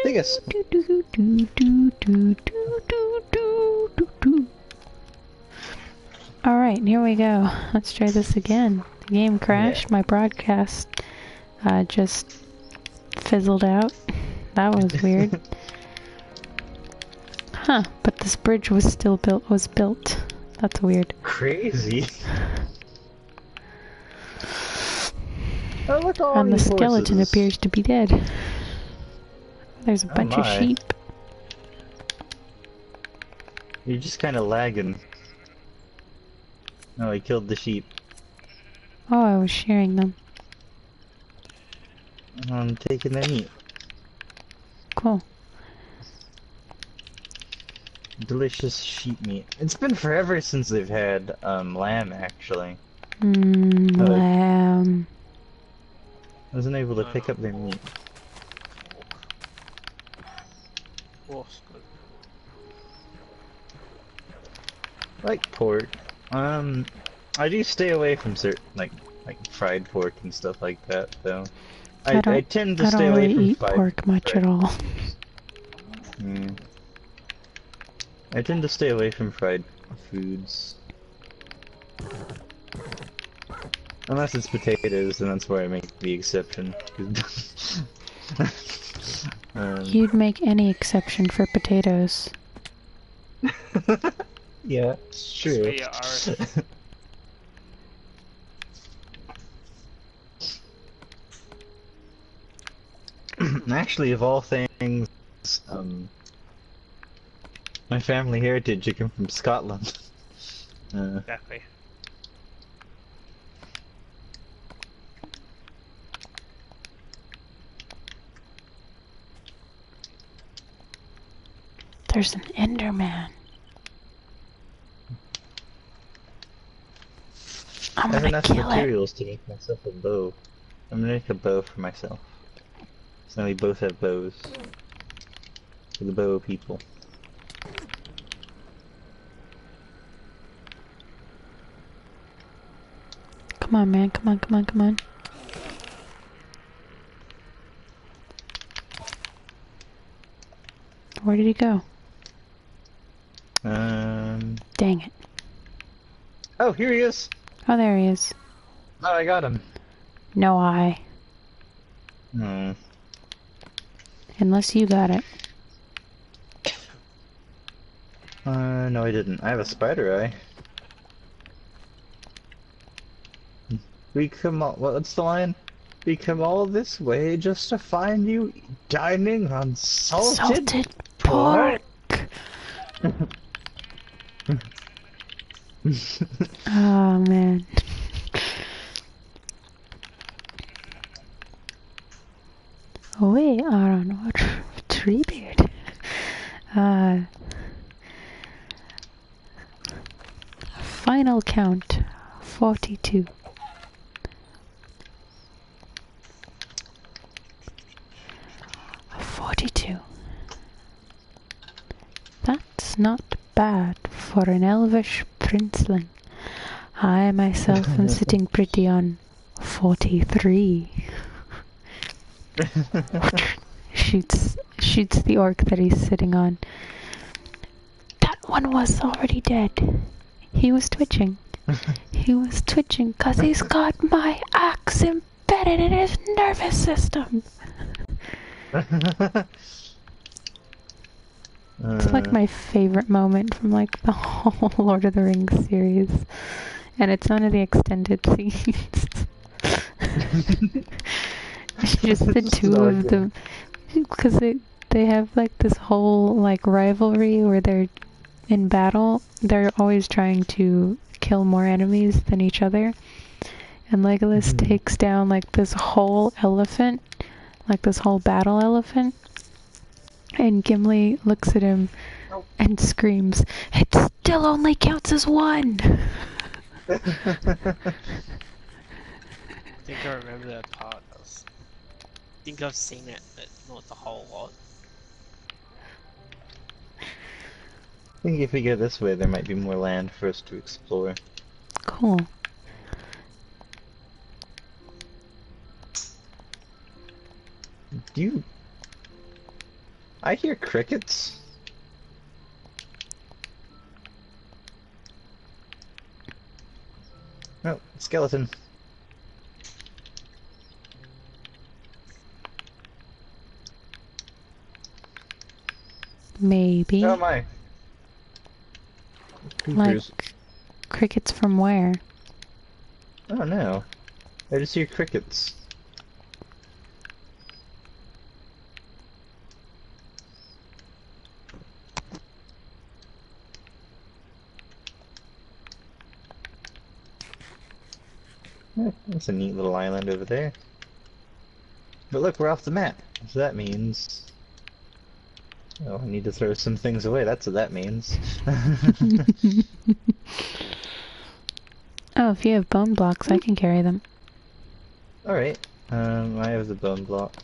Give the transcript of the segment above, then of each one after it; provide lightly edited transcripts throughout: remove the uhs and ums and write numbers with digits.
Take us. Alright, here we go. Let's try this again. The game crashed. Yeah. My broadcast just fizzled out. That was weird. Huh, but this bridge was still built. That's weird. Crazy. Oh, look, all And the these skeleton horses. appears to be dead. There's a Oh bunch of my. sheep. You're just kind of lagging. Oh, he killed the sheep. Oh, I was shearing them. I'm taking their meat. Cool. Delicious sheep meat. It's been forever since they've had lamb, actually. Lamb. I wasn't able to pick up their meat. Pork's good. Like pork. I do stay away from certain like fried pork and stuff like that, though. I tend to stay away from eat pork much at all. I tend to stay away from fried foods. Unless it's potatoes, and that's where I make the exception. You'd make any exception for potatoes. Yeah, it's true. We are. Actually, of all things, my family heritage, I come from Scotland. Exactly. There's an Enderman. I'm I have gonna enough kill it. materials to make myself a bow. I'm gonna make a bow for myself. So now we both have bows. For the bow people. Come on, man. Come on, come on, come on. Where did he go? Dang it. Oh, here he is! Oh, there he is. Oh, I got him. No, I. No. Unless you got it. No I didn't. I have a spider eye. We come all, what's the line? We come all this way just to find you dining on salted pork. Oh, man. We are on our Treebeard. Final count 42. That's not bad for an elvish princeling. I myself am sitting pretty on 43. shoots the orc that he's sitting on. That one was already dead. He was twitching. He was twitching because he's got my axe embedded in his nervous system. It's like my favorite moment from like the whole Lord of the Rings series. And it's none of the extended scenes. It's just the two of them. Because they have like this whole like rivalry where they're in battle. They're always trying to kill more enemies than each other. And Legolas takes down like this whole elephant. Like this whole battle elephant. And Gimli looks at him and screams, "It still only counts as one!" I think I remember that part. I think I've seen it, but not the whole lot. I think if we go this way, there might be more land for us to explore. Cool. I hear crickets. Oh, skeleton. Maybe. Oh my. Like, Creepers. crickets from where? Oh no. I just hear crickets. That's a neat little island over there. But look, we're off the map. So that means... Oh, I need to throw some things away. That's what that means. Oh, if you have bone blocks, I can carry them. Alright. I have the bone blocks.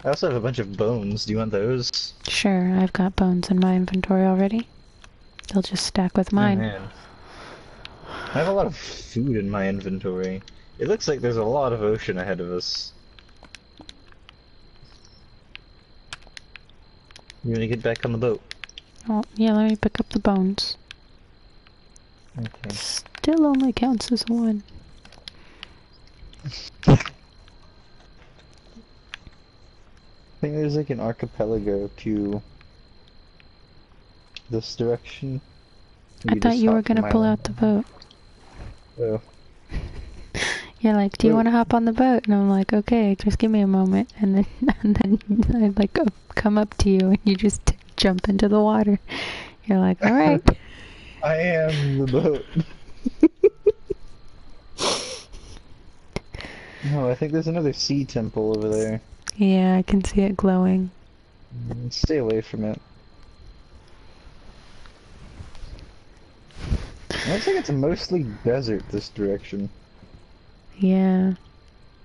I also have a bunch of bones. Do you want those? Sure, I've got bones in my inventory already. They'll just stack with Oh, mine. man. I have a lot of food in my inventory. It looks like there's a lot of ocean ahead of us. You wanna get back on the boat? Oh, yeah, let me pick up the bones. Okay. Still only counts as one. I think there's like an archipelago to this direction. I thought you were gonna pull out the boat. Oh. You're like, do you want to hop on the boat? And I'm like, okay, just give me a moment. And then I like come up to you and you just jump into the water. You're like, all right. I am the boat. No, I think there's another sea temple over there. Yeah, I can see it glowing. Stay away from it. It looks like it's mostly desert this direction. Yeah.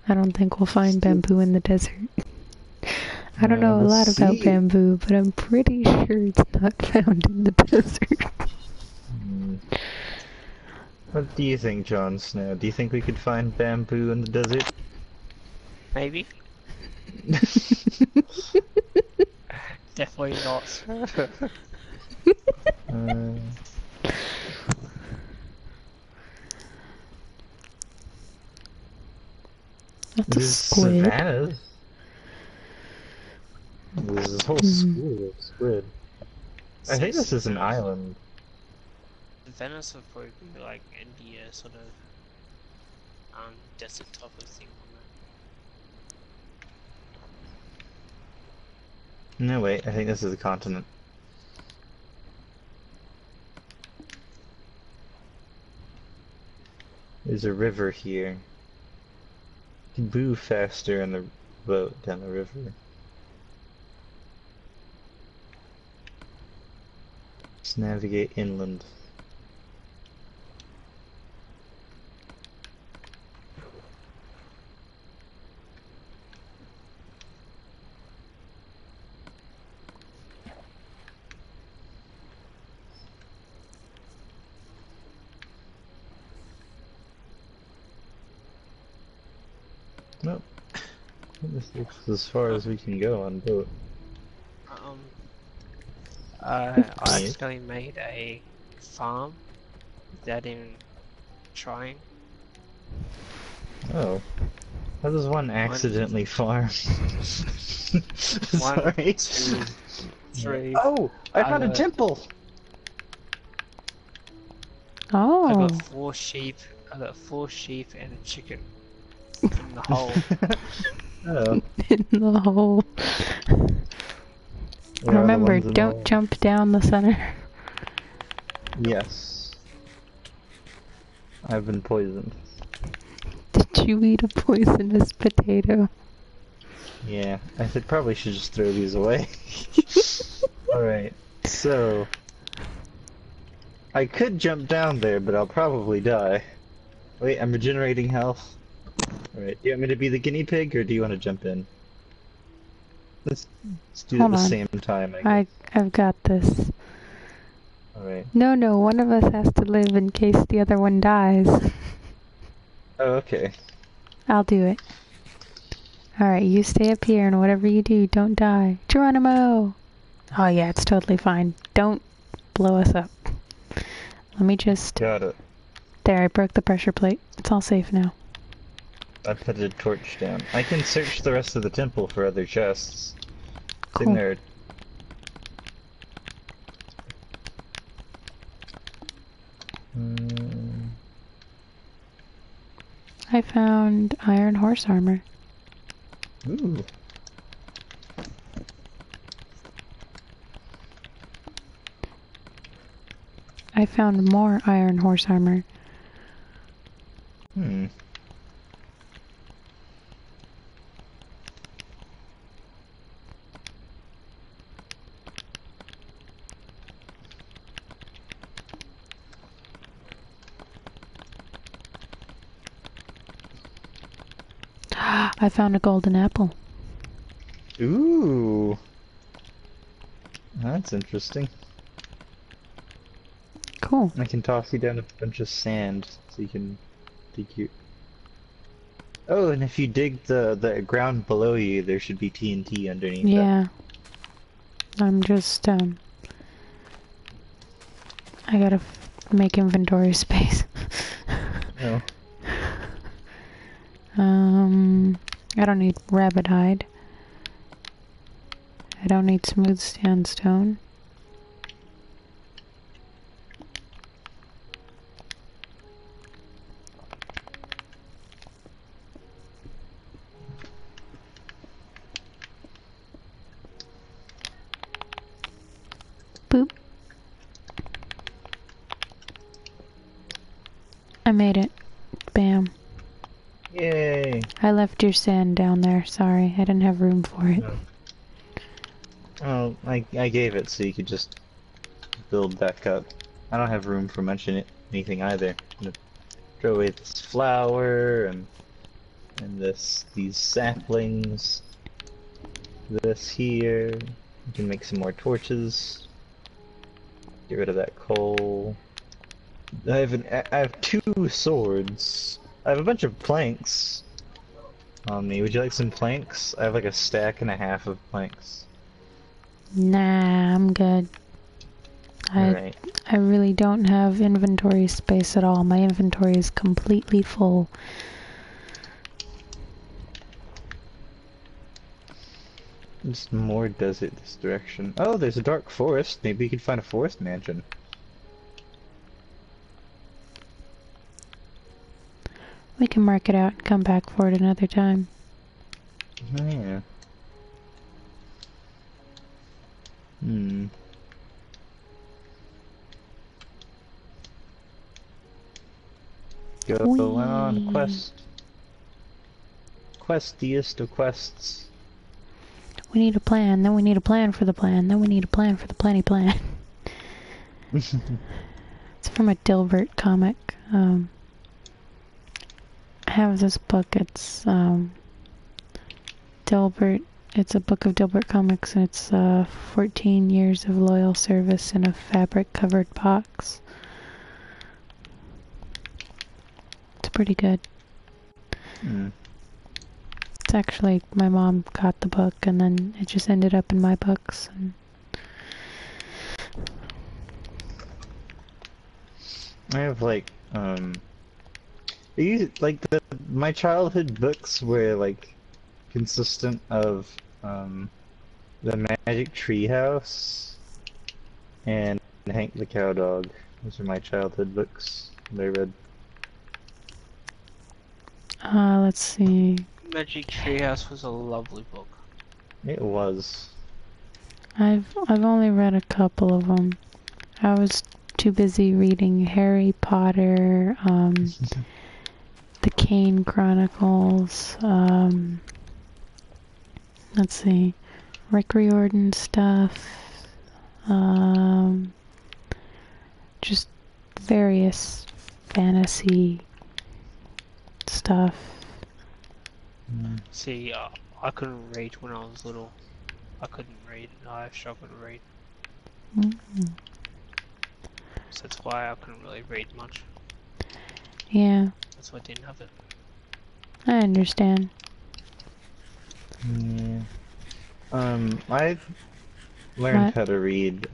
I don't think we'll find bamboo in the desert. I don't know a lot about bamboo, but I'm pretty sure it's not found in the desert. What do you think, Jon Snow? Do you think we could find bamboo in the desert? Maybe. Definitely not. That's a squid. Savannah. There's this whole school of squid. I think this is an island. Venice would probably be like India, sort of desert type of thing on No, wait, I think this is a continent. There's a river here. You can move faster in the boat down the river. Let's navigate inland. Nope. This looks as far as we can go on boat. I accidentally made a farm without even trying. Oh. How does one accidentally farm? Sorry. 1, 2, 3. Oh! I found a temple! Oh. I got 4 sheep. I got 4 sheep and a chicken in the hole. Oh. In the hole. Remember, don't jump down the center. Yes. I've been poisoned. Did you eat a poisonous potato? Yeah, I probably should just throw these away. Alright, so... I could jump down there, but I'll probably die. Wait, I'm regenerating health. Alright, do you want me to be the guinea pig, or do you want to jump in? Let's do it at the same time, I guess. I've got this. Alright. No, one of us has to live in case the other one dies. Oh, okay. I'll do it. Alright, you stay up here and whatever you do, don't die. Geronimo! Oh yeah, it's totally fine. Don't blow us up. Let me just... Got it. There, I broke the pressure plate. It's all safe now. I put a torch down. I can search the rest of the temple for other chests. It's in Cool. there. I found iron horse armor. Ooh. I found more iron horse armor. Hmm. I found a golden apple. Ooh. That's interesting. Cool. I can toss you down a bunch of sand so you can dig your... Oh, and if you dig the ground below you, there should be TNT underneath it. Yeah. I'm just, I gotta make inventory space. Oh. I don't need rabbit hide. I don't need smooth sandstone. Boop. I made it. Bam. Yay! I left your sand down there. Sorry, I didn't have room for it. No. Oh, I gave it so you could just build back up. I don't have room for much in it, anything either. I'm gonna throw away this flower and these saplings. This here. You can make some more torches. Get rid of that coal. I have 2 swords. I have a bunch of planks on me. Would you like some planks? I have like a stack and a half of planks. Nah, I'm good. Alright. I really don't have inventory space at all. My inventory is completely full. There's more desert this direction. Oh, there's a dark forest. Maybe you could find a forest mansion. We can mark it out and come back for it another time. Oh, yeah. Hmm. Go on quest. Questiest of quests. We need a plan, then we need a plan for the plan, then we need a plan for the planny plan. It's from a Dilbert comic. I have this book, it's Dilbert, it's a book of Dilbert comics, and it's 14 years of loyal service in a fabric covered box. It's pretty good. Hmm. It's actually, my mom got the book and then it just ended up in my books. And I have like, my childhood books were like consistent of the Magic Treehouse and Hank the Cowdog. Those are my childhood books that I read. let's see. Magic Treehouse was a lovely book. It was. I've only read a couple of them. I was too busy reading Harry Potter, the Kane Chronicles, let's see, Rick Riordan stuff, just various fantasy stuff. See, I couldn't read when I was little. I couldn't read. I struggled to read. So that's why I couldn't really read much. Yeah, That's why I didn't have it. I understand. Yeah. I've learned What? how to read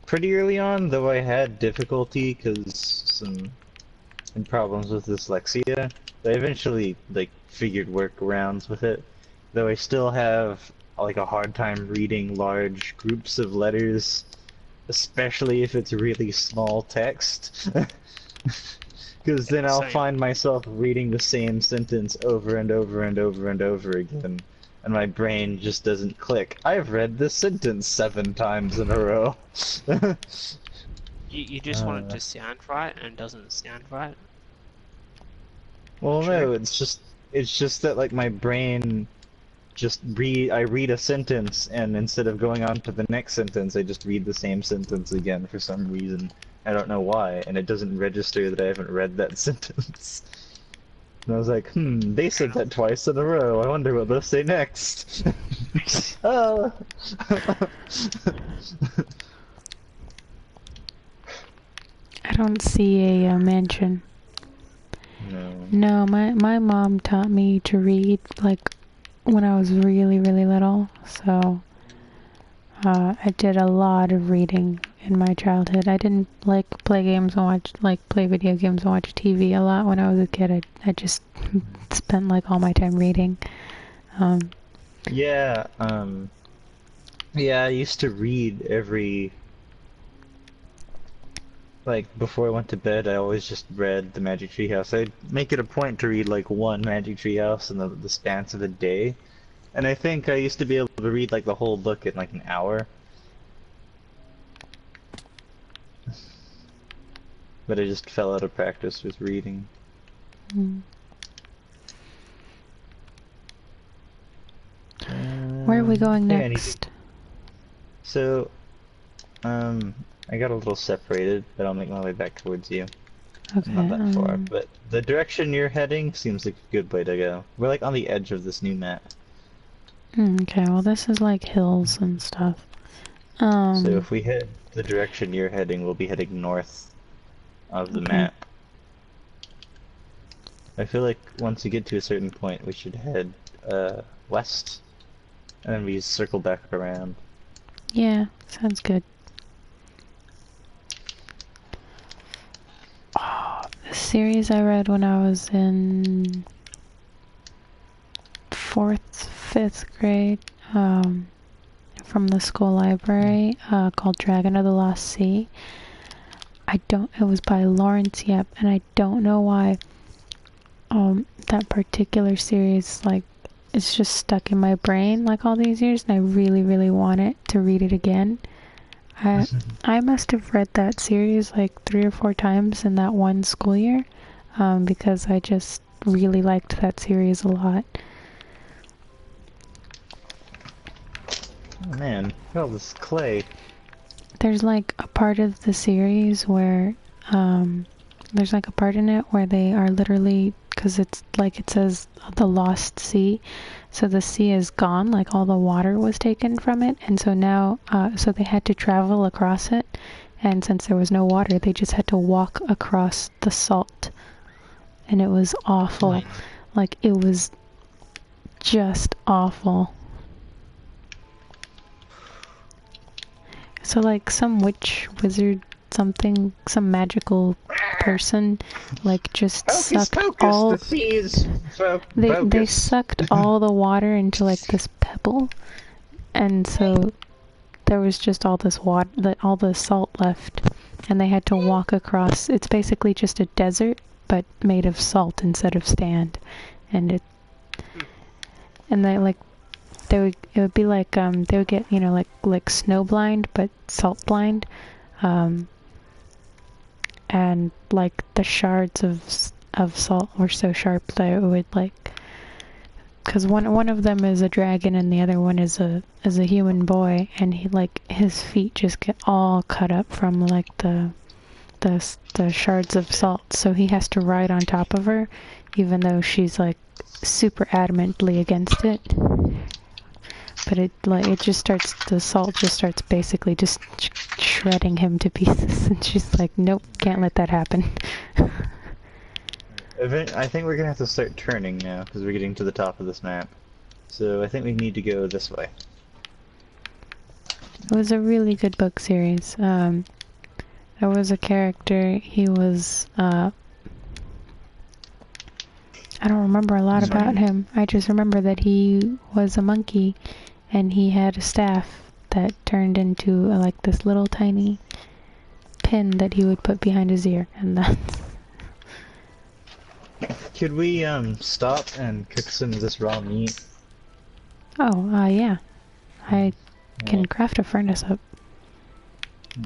pretty early on, though I had difficulty because some problems with dyslexia. I eventually like figured workarounds with it, though I still have like a hard time reading large groups of letters, especially if it's really small text. Because then I'll Same. find myself reading the same sentence over and over and over and over again, and my brain just doesn't click. I've read this sentence 7 times in a row. You just want it to sound right and it doesn't sound right. Well, True. no, it's just that like my brain I read a sentence and instead of going on to the next sentence, I just read the same sentence again for some reason. I don't know why, and it doesn't register that I haven't read that sentence. And I was like, they said that twice in a row. I wonder what they'll say next. Oh. I don't see a mansion. No. No, my mom taught me to read like when I was really little, so I did a lot of reading in my childhood. I didn't like play games and play video games and watch TV a lot when I was a kid. I just spent like all my time reading. Yeah, yeah, I used to read like, before I went to bed, I always just read the Magic Tree House. I'd make it a point to read, like, one Magic Tree House in the span of a day. And I think I used to be able to read, like, the whole book in, like, an hour. But I just fell out of practice with reading. Where are we going Hey, next? So, I got a little separated, but I'll make my way back towards you. Okay. Not that far, but the direction you're heading seems like a good way to go. We're like on the edge of this new map. Okay, well this is like hills and stuff. So if we head the direction you're heading, we'll be heading north of the map. I feel like once you get to a certain point, we should head west, and then we circle back around. Yeah, sounds good. Oh, the series I read when I was in 4th, 5th grade, from the school library, called Dragon of the Lost Sea. It was by Lawrence Yep, and I don't know why, that particular series, like, it's just stuck in my brain, like, all these years, and I really want it to read it again. I must have read that series like 3 or 4 times in that one school year, because I just really liked that series a lot. Oh man, look at all this clay. There's like a part of the series where, there's like a part in it where they are literally, because it's like it says the lost sea, so the sea is gone, like all the water was taken from it, and so now, so they had to travel across it, and since there was no water, they just had to walk across the salt, and it was awful. Like, it was just awful. So like some witch, wizard, something, some magical person, like just sucked all. The seas. They sucked all the water into like this pebble, and so there was just all this water, all the salt left, and they had to walk across. It's basically just a desert, but made of salt instead of sand, and it would be like, they would get, like snow blind, but salt blind, and like the shards of salt were so sharp that it would like, because one of them is a dragon and the other one is a human boy, and his feet just get all cut up from like the shards of salt, so he has to ride on top of her, even though she's like super adamantly against it. But the salt just starts basically just shredding him to pieces, and she's like, nope, can't let that happen. I think we're gonna have to start turning now, because we're getting to the top of this map. So I think we need to go this way. It was a really good book series. There was a character, he was, I don't remember a lot about him. I just remember that he was a monkey, and he had a staff that turned into like this little tiny pin that he would put behind his ear, and that's... Could we stop and cook some of this raw meat? Oh, yeah. I can craft a furnace up.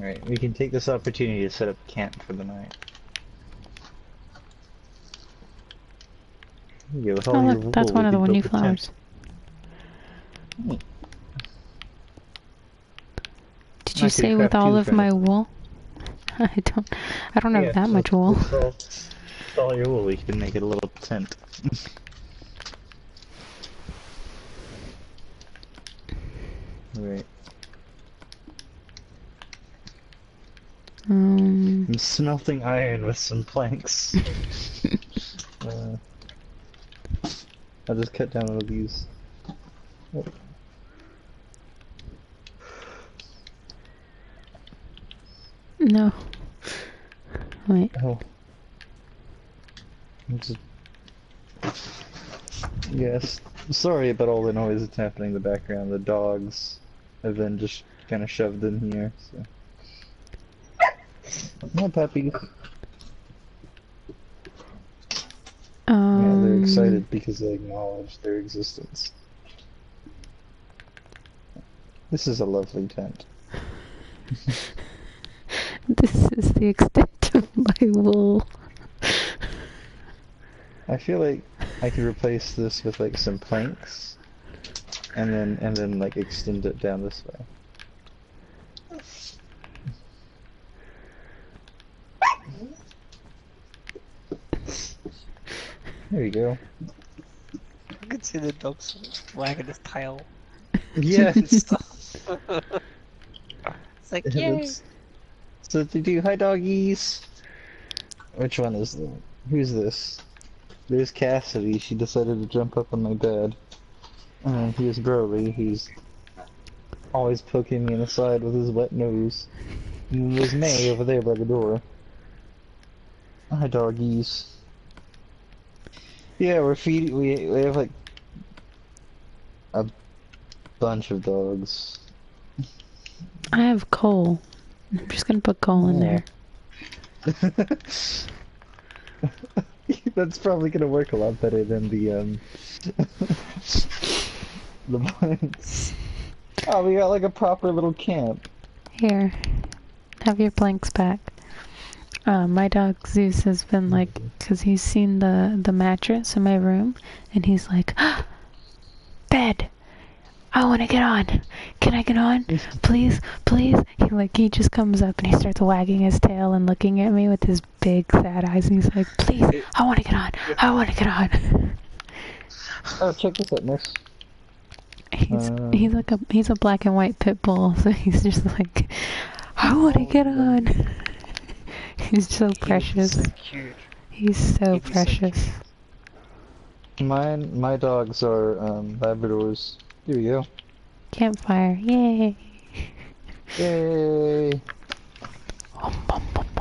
Alright, we can take this opportunity to set up camp for the night. There you go, with all Oh your look, that's wool, one of we the can new build a tent. flowers. Did you say with all of my wool? I don't have that much wool. With all your wool, we can make it a little tent. Right. I'm smelting iron with some planks. I'll just cut down one of these. Oh. No. Wait. Oh. Just... Yes. Sorry about all the noise that's happening in the background. The dogs have been just kind of shoved in here, so. No puppies. Yeah, they're excited because they acknowledge their existence. This is a lovely tent. This is the extent of my wool. I feel like I could replace this with like some planks, and then like extend it down this way. There you go. I can see the dog's wagging his tail. Yes. It's like, yay! So to do hi doggies. Which one is that? Who's this? There's Cassidy. She decided to jump up on my bed. And here's Broly. He's always poking me in the side with his wet nose. And there's May over there by the door. Hi doggies. Yeah, we're feeding. We have like a bunch of dogs. I have coal. I'm just gonna put coal in there. That's probably gonna work a lot better than the the planks. Oh, we got like a proper little camp. Here, have your planks back. My dog Zeus has been like, cause he's seen the mattress in my room, and he's like, ah, bed. I want to get on. Can I get on? Please, please. He just comes up and he starts wagging his tail and looking at me with his big sad eyes, and he's like, please, I want to get on. I want to get on. Oh, check this out, miss. He's a black and white pit bull, so he's just like, I want to get on. He's so precious. So cute. He's so precious. My dogs are Labradors. Here we go. Campfire, yay! Yay!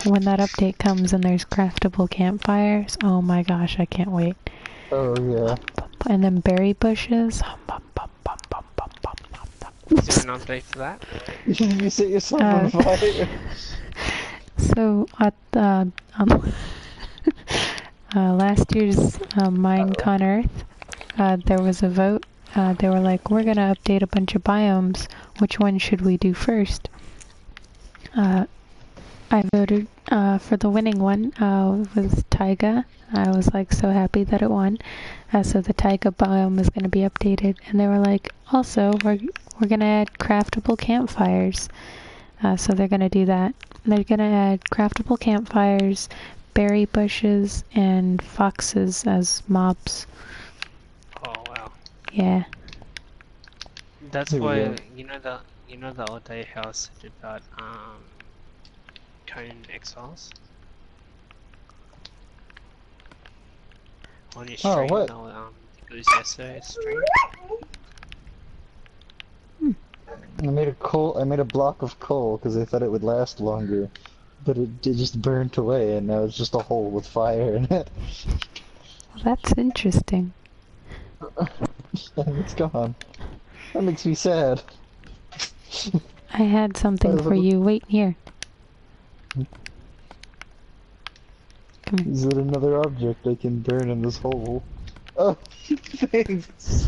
When that update comes and there's craftable campfires, oh my gosh, I can't wait. Oh yeah. And then berry bushes. Is there an update for that? You set yourself on fire. So at last year's Minecon Earth, there was a vote. They were like, we're gonna update a bunch of biomes. Which one should we do first? I voted for the winning one. It was taiga. I was like so happy that it won. So the taiga biome is gonna be updated. And they were like, also we're gonna add craftable campfires. So they're gonna do that. They're gonna add craftable campfires, berry bushes, and foxes as mobs. Oh wow. Yeah. That's why you know the other day how I said about Conan Exiles. on your Oh, stream. what? No, it was yesterday's stream. I made a block of coal because I thought it would last longer, but it just burnt away, and now it's just a hole with fire in it. Well, that's interesting. And it's gone. That makes me sad. I had something for you. Wait here. Come here. Is it another object I can burn in this hole? Oh, thanks.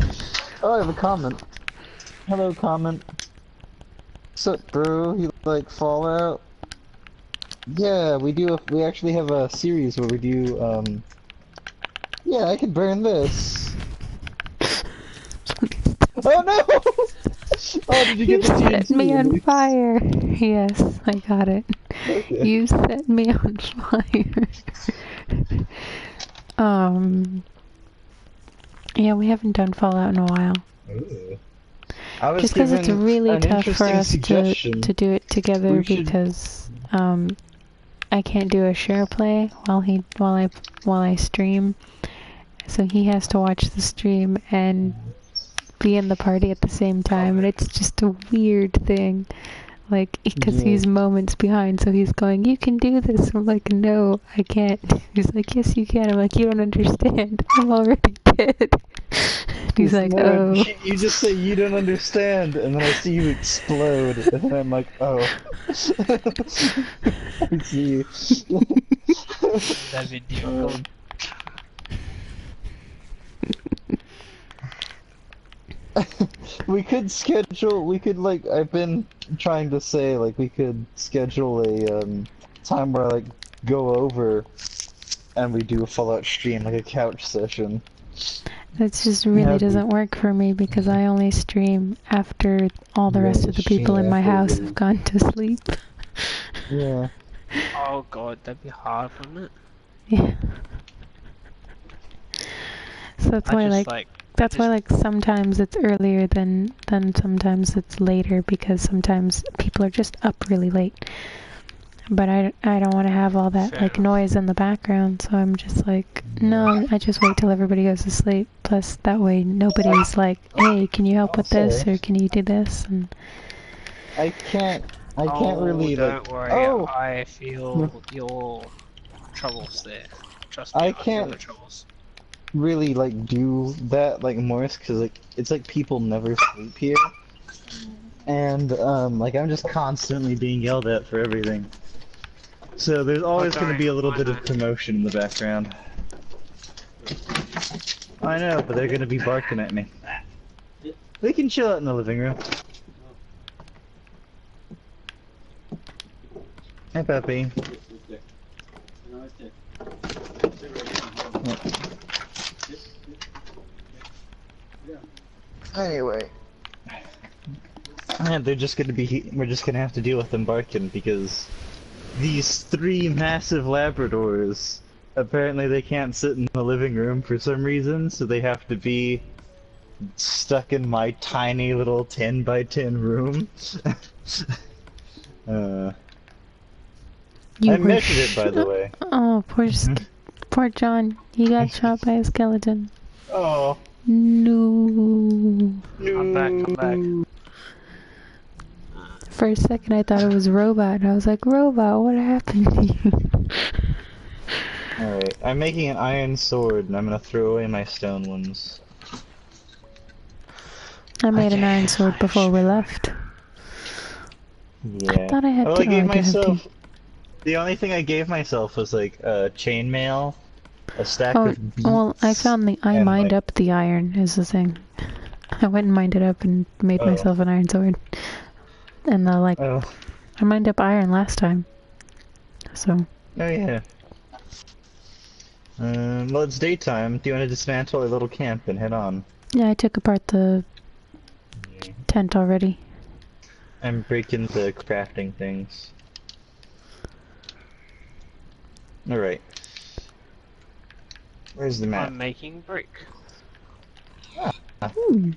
Oh, I have a comment. Hello, comment. Sup, bro? You like Fallout? Yeah, we do. We actually have a series where we do. Yeah, I can burn this. Oh no! Oh, did you get the TNT? Set me on fire. Yes, I got it. Okay. You set me on fire. Yeah, we haven't done Fallout in a while. Ooh. I was Just because it's given really an tough for interesting us suggestion. to do it together We should- because I can't do a share play while I stream. So he has to watch the stream and be in the party at the same time, and it's just a weird thing. Like, because Yeah. he's moments behind, so he's going, "You can do this." I'm like, "No, I can't." He's like, "Yes, you can." I'm like, "You don't understand. I'm already dead." He's like, No, "Oh." you just say you don't understand, and then I see you explode, and then I'm like, oh. I see you. That video. We could like, I've been trying to say, like, we could schedule a, time where I, like, go over and we do a Fallout stream, like a couch session. That just really doesn't work for me because I only stream after all the rest of the people in my house have gone to sleep. Yeah. Oh god, that'd be hard, wouldn't it? Yeah. So that's why, like, sometimes it's earlier than sometimes it's later because sometimes people are just up really late. But I don't want to have all that Fair like enough. noise in the background, so I'm just like, no, I just wait till everybody goes to sleep. Plus, that way nobody's like, hey, can you help with this or can you do this? And I can't really, don't like, worry, oh! I feel your troubles there. Trust me, I I feel can't- your troubles. really like do that like Morris because like it's like people never sleep here, and like I'm just constantly being yelled at for everything. So there's always going to be a little bit of commotion in the background. I know, but they're going to be barking at me. We can chill out in the living room. Hey, puppy. Anyway. And they're just gonna be, we're just gonna have to deal with them barking because these 3 massive Labradors, apparently they can't sit in the living room for some reason, so they have to be stuck in my tiny little 10 by 10 room. you I were measured it, by the way. Oh, poor John. He got shot by a skeleton. Oh. No. I'm back. For a second, I thought it was Robot. I was like, Robot, what happened to you? Alright, I'm making an iron sword, and I'm gonna throw away my stone ones. I made an iron sword before we left. Yeah. I thought I had well, to. I gave I didn't have myself. to. The only thing I gave myself was like chainmail, a stack Oh, of beets. well, I found I and, mined like- up the iron, is the thing. I went and mined it up and made Oh. myself an iron sword. And Oh. I mined up iron last time. So. Oh yeah. Well, it's daytime. Do you want to dismantle our little camp and head on? Yeah, I took apart the tent already. I'm breaking the crafting things. Alright. Where's the map? I'm making brick. Hmm.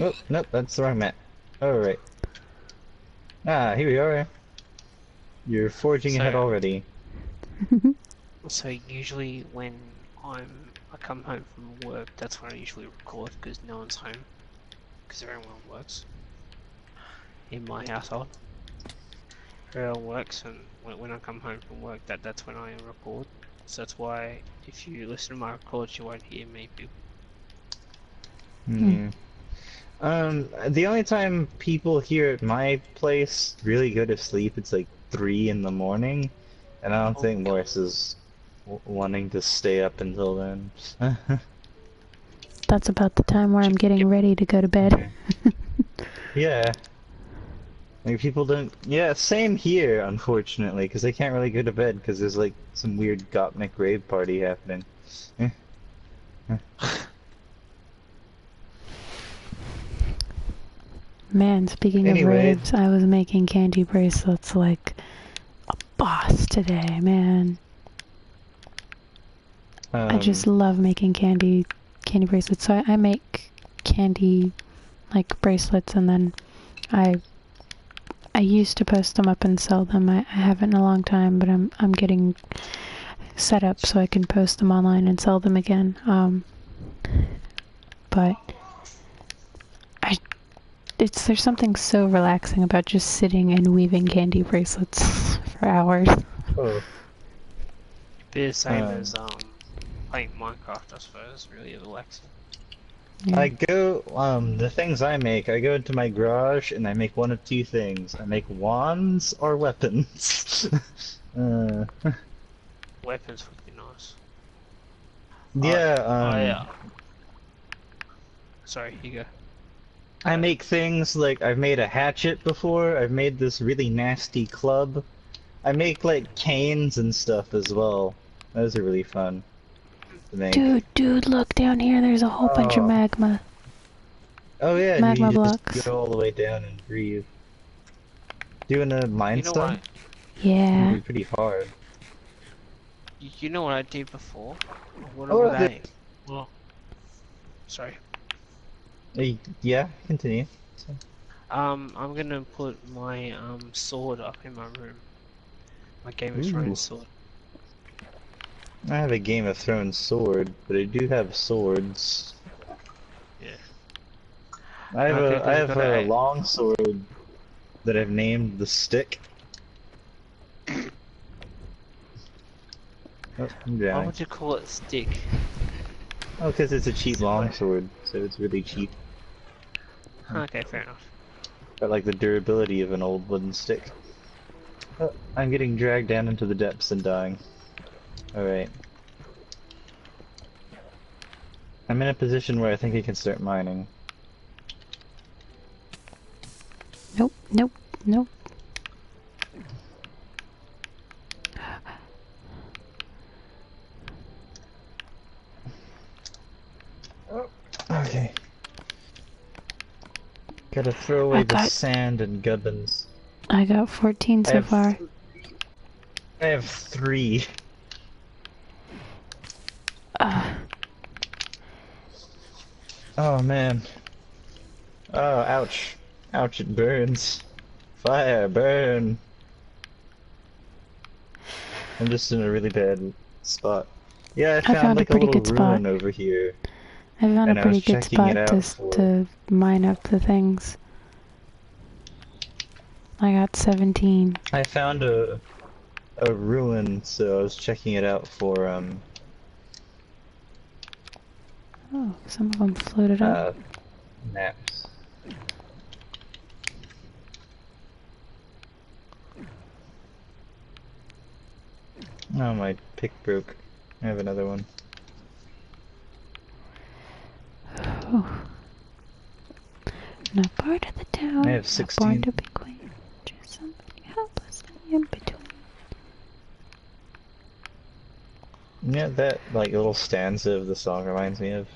Oh, nope, that's the wrong map. Alright. Ah, here we are. You're forging ahead So- already. So usually when I come home from work, that's when I usually record because no one's home. Because everyone works. In my household. Everyone works, and when I come home from work, that's when I record. So that's why if you listen to my records, you won't hear me. Yeah. The only time people here at my place really go to sleep, it's like 3 in the morning, and I don't Oh, think God. Morris is wanting to stay up until then. That's about the time where I'm getting ready to go to bed. Yeah. Like people don't. Yeah, same here, unfortunately, because they can't really go to bed because there's like some weird Gopnik rave party happening. Man, speaking of Anyway. raves, I was making candy bracelets like a boss today, man. I just love making candy bracelets. So I make candy like bracelets, and then I used to post them up and sell them. I haven't in a long time, but I'm getting set up so I can post them online and sell them again. But there's something so relaxing about just sitting and weaving candy bracelets for hours. Oh. Be the same as playing Minecraft, I suppose. Really relaxing. Yeah. I go, the things I make, I go into my garage and I make one of two things. I make wands or weapons. Weapons would be nice. Yeah, Sorry, you go. I make things like, I've made a hatchet before, I've made this really nasty club. I make like canes and stuff as well. Those are really fun to make. Dude, look down here. There's a whole bunch of magma. Oh yeah, Magma you blocks. just go all the way down and breathe. Doing a mine You know stone? what? Yeah. It'd be pretty hard. You know what I did before? What Oh, were they? Well, sorry. Yeah, continue. I'm gonna put my sword up in my room. My Game of Ooh. Thrones sword. I have a Game of Thrones sword, but I do have swords. Yeah. I have Okay, 'cause I I have got a a- long sword that I've named the Stick. Oh, I'm Why drowning. would you call it stick? Oh, because it's a cheap long sword, so it's really cheap. Okay, fair enough. Got like the durability of an old wooden stick. Oh, I'm getting dragged down into the depths and dying. Alright. I'm in a position where I think I can start mining. Nope. Okay. Gotta throw away the got- sand and gubbins. I got 14 so far. I have 3. Oh man. Oh, ouch. Ouch, it burns. Fire, burn. I'm just in a really bad spot. Yeah, I found found a like a pretty little good spot. ruin over here. I found And a I was pretty good checking it spot out to mine up the things. I got 17. I found a ruin, so I was checking it out for Oh, some of them floated up. maps. Oh, my pick broke. I have another one. Oh. Not part of the town. I have Not 16. born to be queen. Just somebody helplessly in between. Yeah, that like little stanza of the song reminds me of.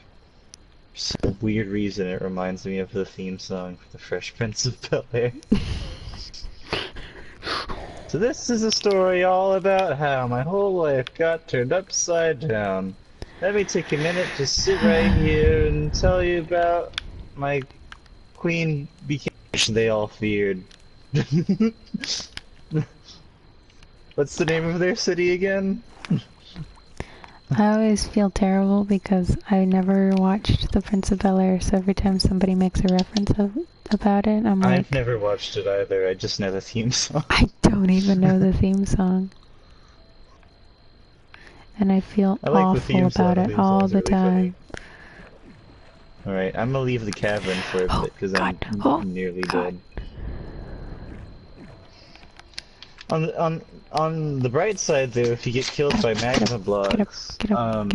For some weird reason, it reminds me of the theme song for The Fresh Prince of Bel-Air. So this is a story all about how my whole life got turned upside down. Let me take a minute to sit right here and tell you about my queen became they all feared. What's the name of their city again? I always feel terrible because I never watched The Prince of Bel-Air, so every time somebody makes a reference about it, I'm like... I've never watched it either, I just know the theme song. I don't even know the theme song. And I feel awful about it all the time. Alright, I'm gonna leave the cavern for a bit, because I'm nearly dead. On the bright side though, if you get killed by magma blocks, Get up.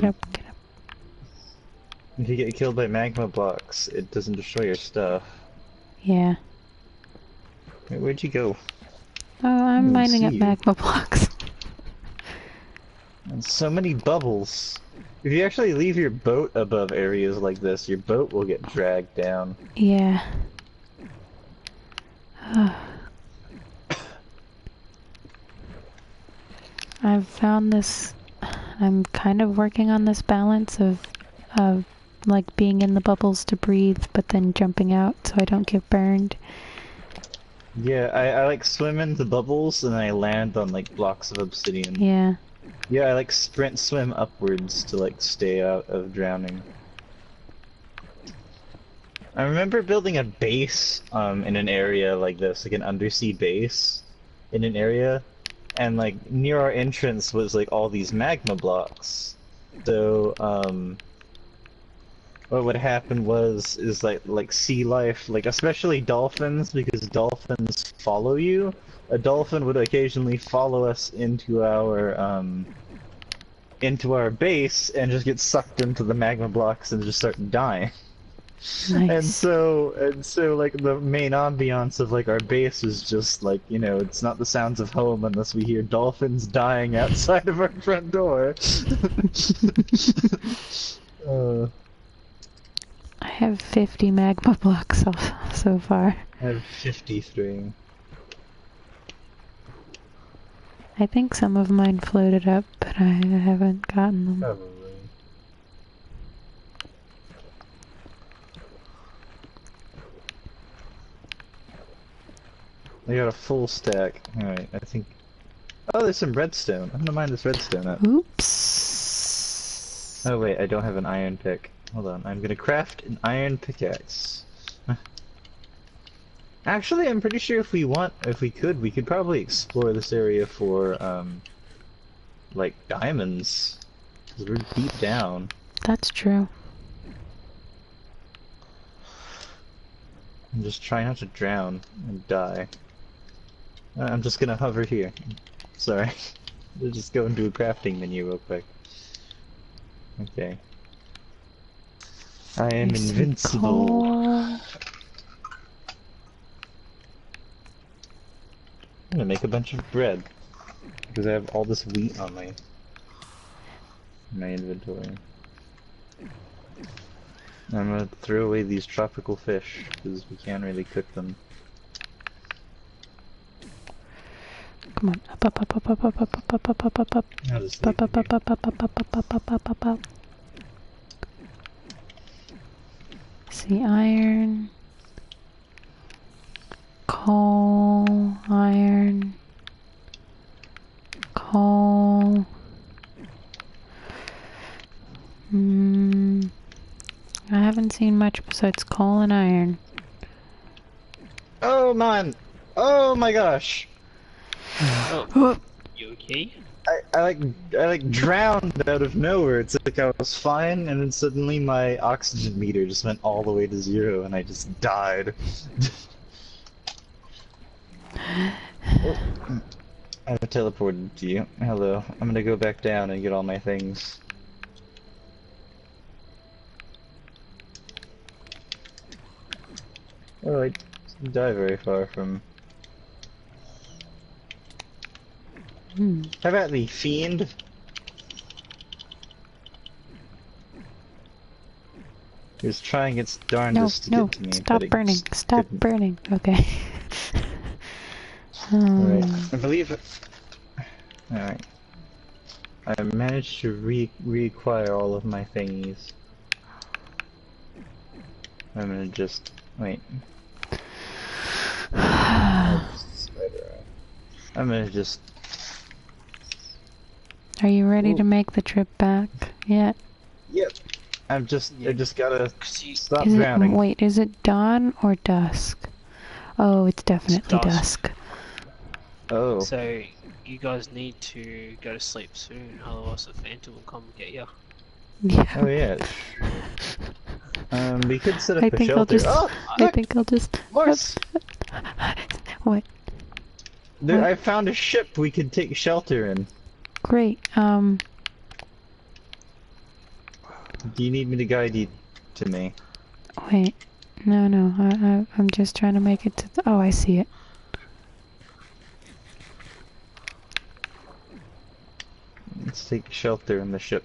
if you get killed by magma blocks, it doesn't destroy your stuff. Yeah. Wait, where'd you go? Oh, I'm mining up magma blocks. And so many bubbles. If you actually leave your boat above areas like this, your boat will get dragged down. Yeah. I've found this... I'm kind of working on this balance of like being in the bubbles to breathe, but then jumping out so I don't get burned. Yeah, I like swim in the bubbles and I land on like blocks of obsidian. Yeah. Yeah, I like swim upwards to like stay out of drowning. I remember building a base in an area like this, like an undersea base in an area, and like near our entrance was like all these magma blocks. So what would happen is like sea life, like especially dolphins, because dolphins follow you. A dolphin would occasionally follow us into our base and just get sucked into the magma blocks and just start dying. Nice. And so like the main ambiance of like our base is just like, you know, it's not the sounds of home unless we hear dolphins dying outside of our front door. I have 50 magma blocks so far. I have 53. I think some of mine floated up, but I haven't gotten them. Probably. I got a full stack. Alright, I think... Oh, there's some redstone. I'm gonna mine this redstone up. Oops. Oh wait, I don't have an iron pick. Hold on, I'm gonna craft an iron pickaxe. Actually, I'm pretty sure if we could, we could probably explore this area for, like, diamonds. Because we're deep down. That's true. I'm just trying not to drown and die. I'm just gonna hover here. Sorry. We'll just go into a crafting menu real quick. Okay. I am invincible. I'm gonna make a bunch of bread. Because I have all this wheat on my inventory. I'm gonna throw away these tropical fish, because we can't really cook them. Come on. Up. I'll just leave them here. Up. See, iron. Coal. Iron. Coal. I haven't seen much besides coal and iron. Oh man! Oh my gosh! Oh, you okay? I like drowned out of nowhere. It's like I was fine, and then suddenly my oxygen meter just went all the way to 0, and I just died. Oh, I teleported to you. Hello. I'm gonna go back down and get all my things. Oh, I didn't die very far from... How about the fiend? He was trying its darndest to get to me. Stop burning. Stop burning. Okay. Alright, I believe it. Alright. I managed to reacquire all of my thingies. I'm gonna just... wait. I'm gonna just... Are you ready Ooh. to make the trip back yet? Yep. I just gotta stop Is it, drowning. wait, is it dawn or dusk? Oh, it's definitely dusk. Oh. So, you guys need to go to sleep soon, otherwise the Phantom will come and get you. Yeah. Oh yeah. We could set up I a think shelter. I'll just. Oh, I look! think I'll just. Morse! What? There, What? I found a ship we could take shelter in. Great. Do you need me to guide you to me? Wait. No. I'm just trying to make it to. Oh, I see it. Let's take shelter in the ship.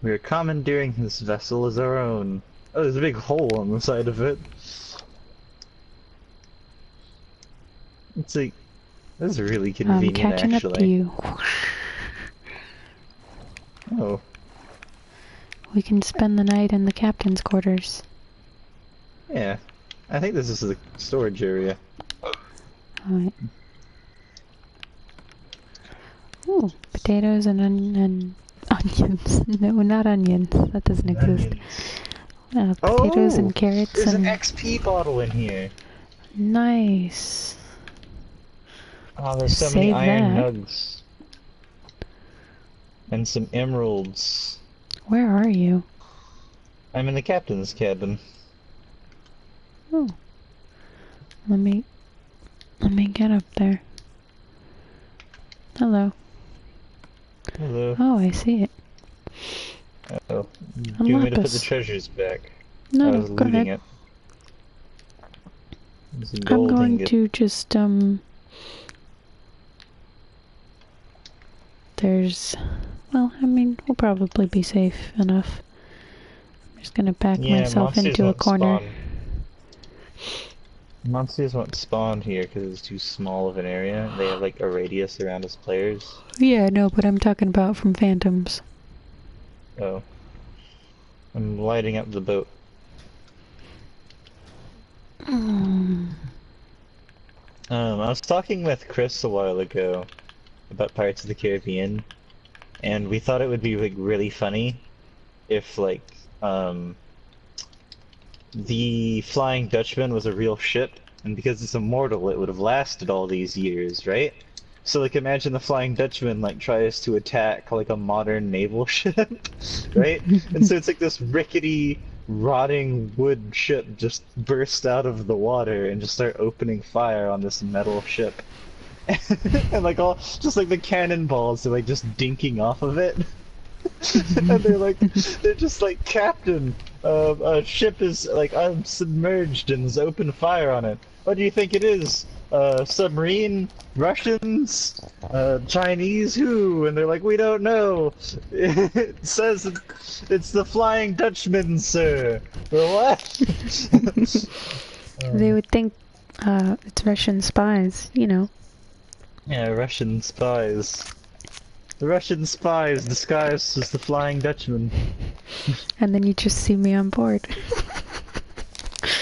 We are commandeering this vessel as our own. Oh, there's a big hole on the side of it. It's like, this is really convenient, Catching actually. up to you. Oh, We can spend the night in the captain's quarters. yeah. I think this is the storage area. Alright. Ooh, potatoes and onions. No, not onions. That doesn't exist. Potatoes and carrots there's and... an XP bottle in here. Nice. Oh, there's so many Save iron that. nugs. And some emeralds. Where are you? I'm in the captain's cabin. Oh. Let me get up there. Hello. Hello. Oh, I see it. Oh. A Do you want me to put lapis. the treasures back? No, I was go looting ahead. it. There's a I'm gold going ingot. to just, there's... Well, I mean, we'll probably be safe enough. I'm just gonna back myself monsters into a won't corner. Spawn. Monsters won't spawn here because it's too small of an area. They have like a radius around us players. Yeah, no, but I'm talking about from phantoms. Oh. I'm lighting up the boat. I was talking with Chris a while ago about Pirates of the Caribbean, and we thought it would be like really funny if like the Flying Dutchman was a real ship, and because it's immortal, it would have lasted all these years, right? So like imagine the Flying Dutchman like tries to attack like a modern naval ship, right? And so it's like this rickety, rotting wood ship just burst out of the water and just start opening fire on this metal ship. And like all just like the cannonballs are like just dinking off of it. And they're just like, Captain, a ship is like submerged and there's open fire on it. What do you think it is? Submarine? Russians? Chinese? Who? And they're like, we don't know. It says it's the Flying Dutchman, sir. What? They would think it's Russian spies, you know. Yeah, Russian spies. The Russian spies disguised as the Flying Dutchman. And then you just see me on board.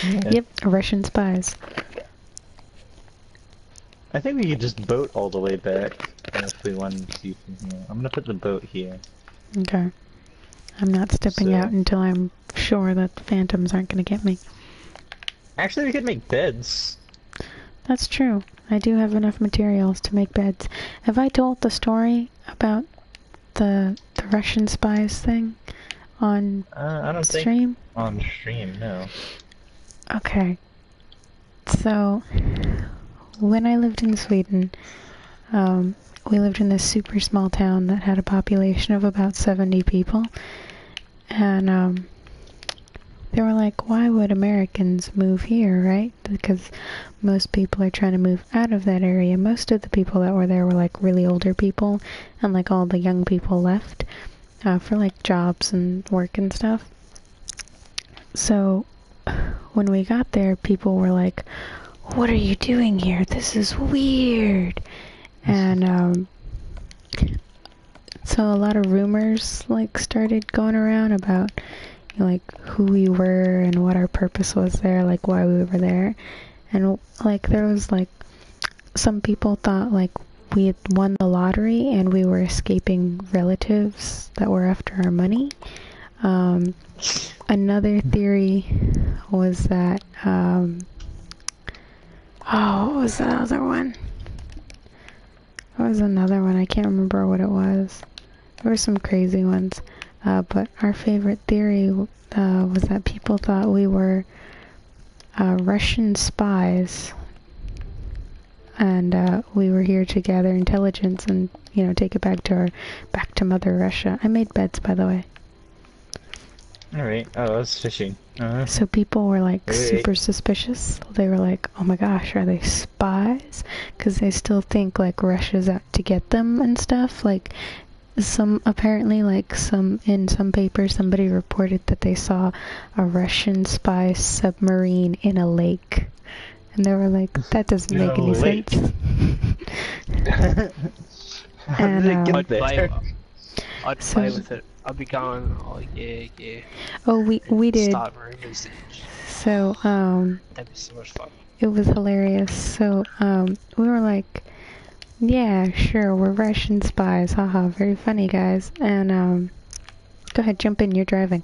Yeah. Yep, Russian spies. I think we could just boat all the way back if we wanted to from here. I'm gonna put the boat here. Okay. I'm not stepping out until I'm sure that the phantoms aren't gonna get me. Actually, we could make beds. That's true. I do have enough materials to make beds. Have I told the story about the Russian spies thing on I don't stream? think on stream, no. Okay. So, when I lived in Sweden, we lived in this super small town that had a population of about 70 people. And, they were like, why would Americans move here, right? Because most people are trying to move out of that area. Most of the people that were there were like really older people, and like all the young people left for like jobs and work and stuff. So when we got there, people were like, what are you doing here? This is weird. And so a lot of rumors like started going around about like who we were and what our purpose was there, like why we were there. And like there was like some people thought like we had won the lottery and we were escaping relatives that were after our money. Another theory was that, what was the other one? There was another one, I can't remember what it was. There were some crazy ones. But our favorite theory was that people thought we were Russian spies. And we were here to gather intelligence and, take it back to Mother Russia. I made beds, by the way. Alright, I was fishing. So people were like super suspicious. They were like, oh my gosh, are they spies? Because they still think like Russia's out to get them and stuff. Like in some papers, somebody reported that they saw a Russian spy submarine in a lake. And they were like, that doesn't make any sense. And I'd play with it. I'd be going, oh yeah. Oh, we did. Start rumors. So, that'd be so much fun. It was hilarious. So, we were like, yeah, sure, we're Russian spies. Haha, very funny, guys. And, go ahead, jump in, you're driving.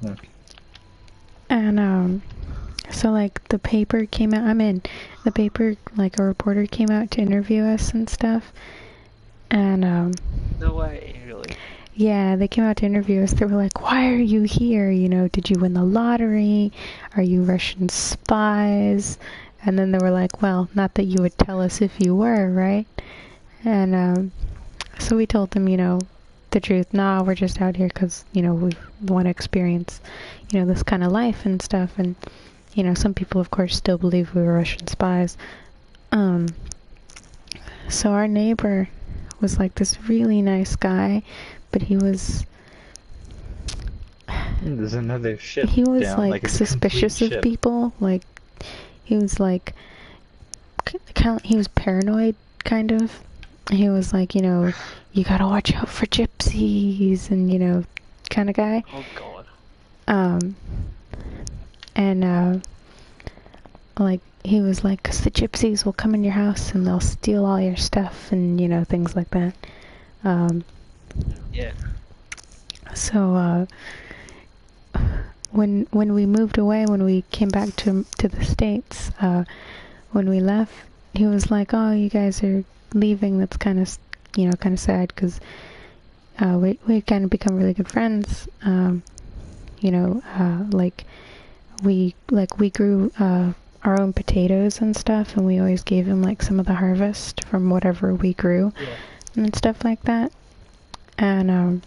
Okay. And, so, like, the paper came out, I'm in. The paper, like, a reporter came out to interview us and stuff. And, no way, really? Yeah, they came out to interview us. They were like, why are you here? Did you win the lottery? Are you Russian spies? And then they were like, well, not that you would tell us if you were, right? And so we told them, the truth. Nah, we're just out here because, we want to experience, this kind of life and stuff. And, some people, of course, still believe we were Russian spies. So our neighbor was like this really nice guy. But he was... There's another ship He was, down, like suspicious of people. Like, he was, like... he was paranoid, kind of. He was like, you gotta watch out for gypsies, and, kind of guy. Oh, God. Like, he was like, 'cause the gypsies will come in your house and they'll steal all your stuff, and, things like that. Yeah. So, when we moved away, when we came back to the States, when we left, he was like, oh, you guys are leaving, that's kind of sad, because we kind of become really good friends. We grew our own potatoes and stuff, and we always gave him like some of the harvest from whatever we grew. Yeah. And stuff like that. And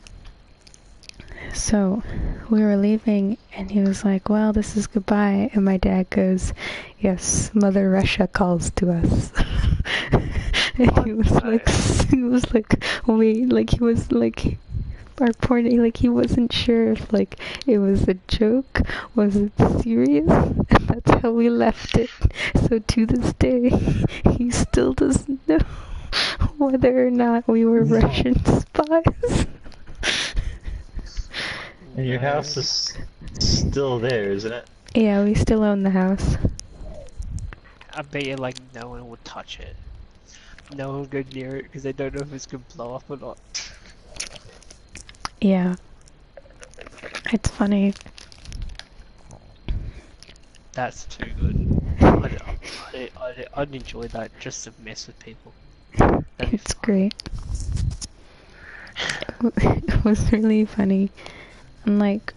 so we were leaving, and he was like, well, this is goodbye. And my dad goes, yes, Mother Russia calls to us. And he was like, wait, like, he was like, our poor, like, he wasn't sure if, like, it was a joke, was it serious? And that's how we left it. So to this day, he still doesn't know whether or not we were Russian spies. And your house is still there, isn't it? Yeah, we still own the house. I bet you, like, no one would touch it. No one would go near it because they don't know if it's gonna blow up or not. Yeah. It's funny. That's too good. I'd enjoy that just to mess with people. It's great. It was really funny. And like,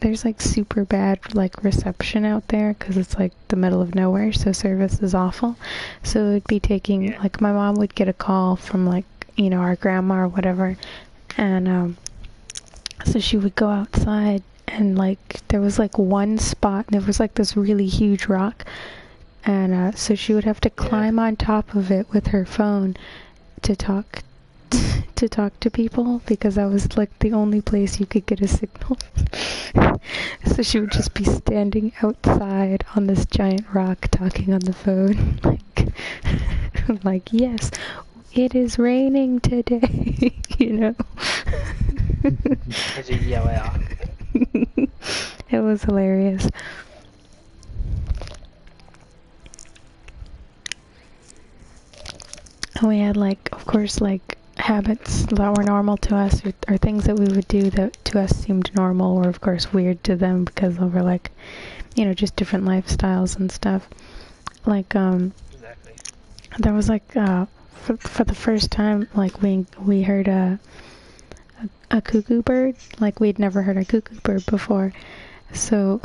there's like super bad like reception out there because it's like the middle of nowhere, so service is awful. So it'd be taking, like, my mom would get a call from like, our grandma or whatever, and so she would go outside, and like there was like one spot, and there was like this really huge rock, and so she would have to climb on top of it with her phone to talk to people, because that was like the only place you could get a signal. So she would just be standing outside on this giant rock talking on the phone, like yes, it is raining today. As you yell out. It was hilarious. we had like, of course, like habits that were normal to us, or things that we would do that to us seemed normal were of course weird to them because of our like, you know, just different lifestyles and stuff. Like Exactly. there was like for the first time, like we heard a cuckoo bird. Like we'd never heard a cuckoo bird before, so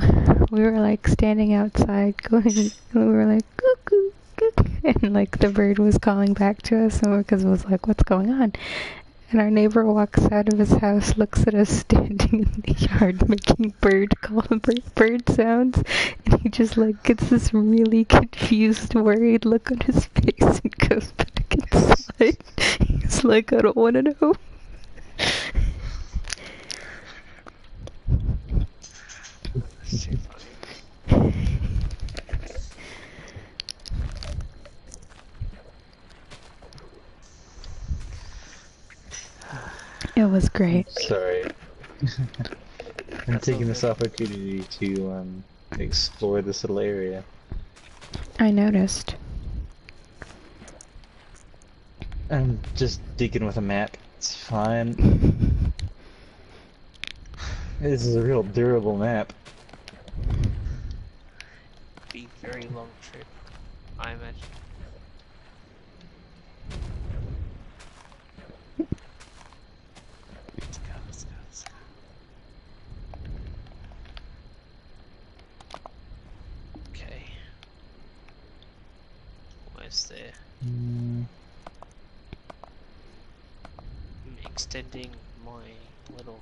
we were like standing outside going, and we were like cuckoo, cuckoo, and like the bird was calling back to us, and because it was like, what's going on? And our neighbor walks out of his house, looks at us standing in the yard making bird sounds, and he just like gets this really confused, worried look on his face and goes back inside. He's like, I don't want to know. That's too funny. It was great. Sorry. I'm taking this opportunity to explore this little area. I noticed. I'm just digging with a map. It's fine. This is a real durable map. Be very long trip, I imagine. Let's go, let's go, let's go. Okay. Where's there? I'm extending my little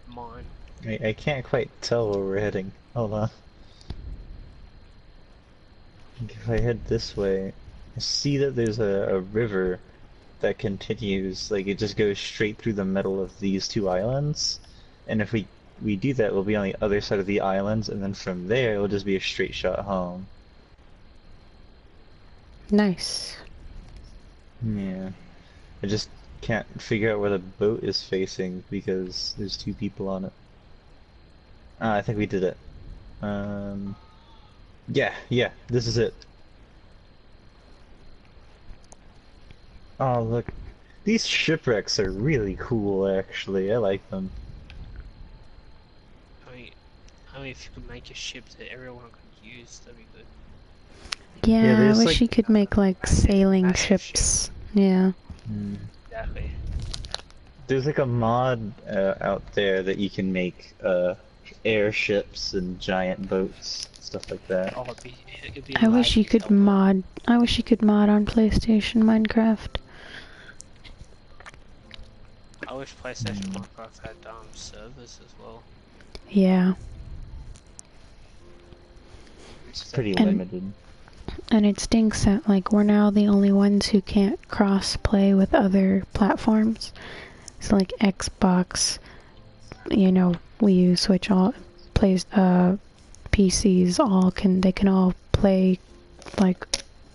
mine. I can't quite tell where we're heading. Hold on. If I head this way, I see that there's a river that continues, like it just goes straight through the middle of these two islands. And if we do that, we'll be on the other side of the islands, and then from there it'll just be a straight shot home. Nice. Yeah. I just can't figure out where the boat is facing because there's two people on it. Ah, I think we did it. Yeah, this is it. Oh, look. These shipwrecks are really cool, actually. I like them. I mean, if you could make a ship that everyone could use, that'd be good. Yeah, I wish like- you could make like sailing massive ships. Yeah. Exactly. There's like a mod out there that you can make airships and giant boats, stuff like that. Oh, it'd be I wish you laggy could as hell. mod. I wish you could mod on PlayStation Minecraft. I wish PlayStation Minecraft had servers as well. Yeah. It's pretty And- limited. And it stinks that like we're now the only ones who can't cross play with other platforms. So like Xbox, you know, Wii U, Switch, all plays PCs all can all play like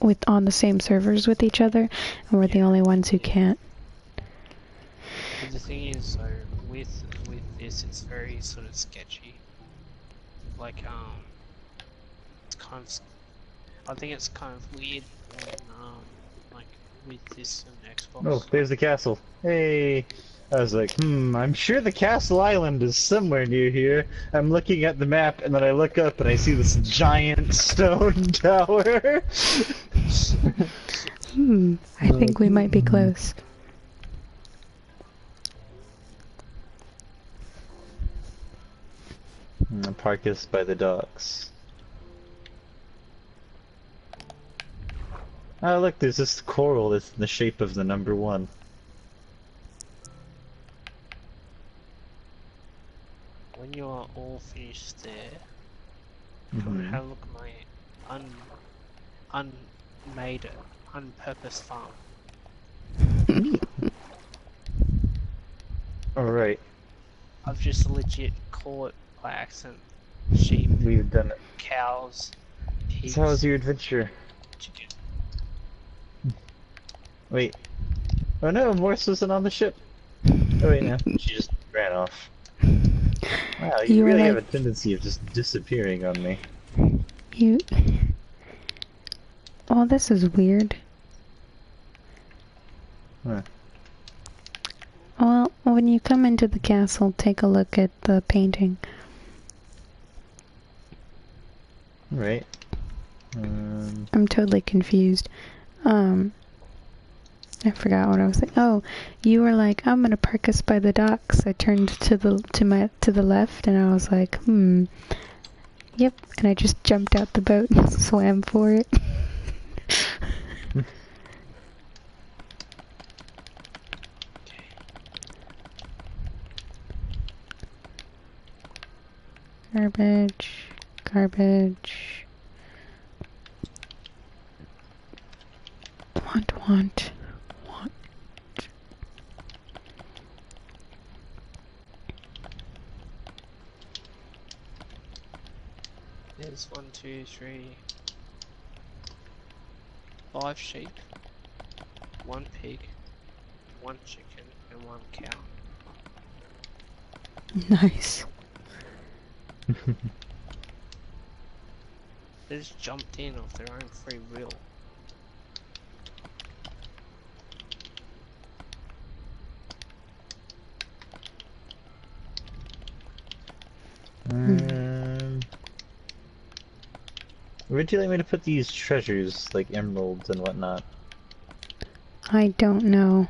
with on the same servers with each other, and we're the only ones who can't. But the thing is, so with this, it's very sort of sketchy. Like it's kind of. I think it's kind of weird when like with this and Xbox. Oh, there's the castle. Hey! I was like, I'm sure the castle island is somewhere near here. I'm looking at the map, and then I look up and I see this giant stone tower. I think we might be close. Park us by the docks. Oh, look, there's this coral that's in the shape of the number 1. When you're all finished there, Mhm. have a look at my unmade, unpurposed farm. Alright, I've just legit caught by accident sheep, we've done it. cows, pigs, So how was your adventure? chicken. Wait. Oh no, Morse wasn't on the ship. Oh wait, no. She just ran off. Wow, you You were really like- have a tendency of just disappearing on me. You. Oh, this is weird. Huh. Well, when you come into the castle, take a look at the painting. Right. I'm totally confused. I forgot what I was saying. Oh, you were like, I'm gonna park us by the docks. I turned to the left, and I was like, yep. And I just jumped out the boat and swam for it. Garbage, garbage. Want. There's 1, 2, 3, 5 sheep, 1 pig, 1 chicken, and 1 cow. Nice. They just jumped in of their own free will. Where'd you like me to put these treasures, like emeralds and whatnot? I don't know.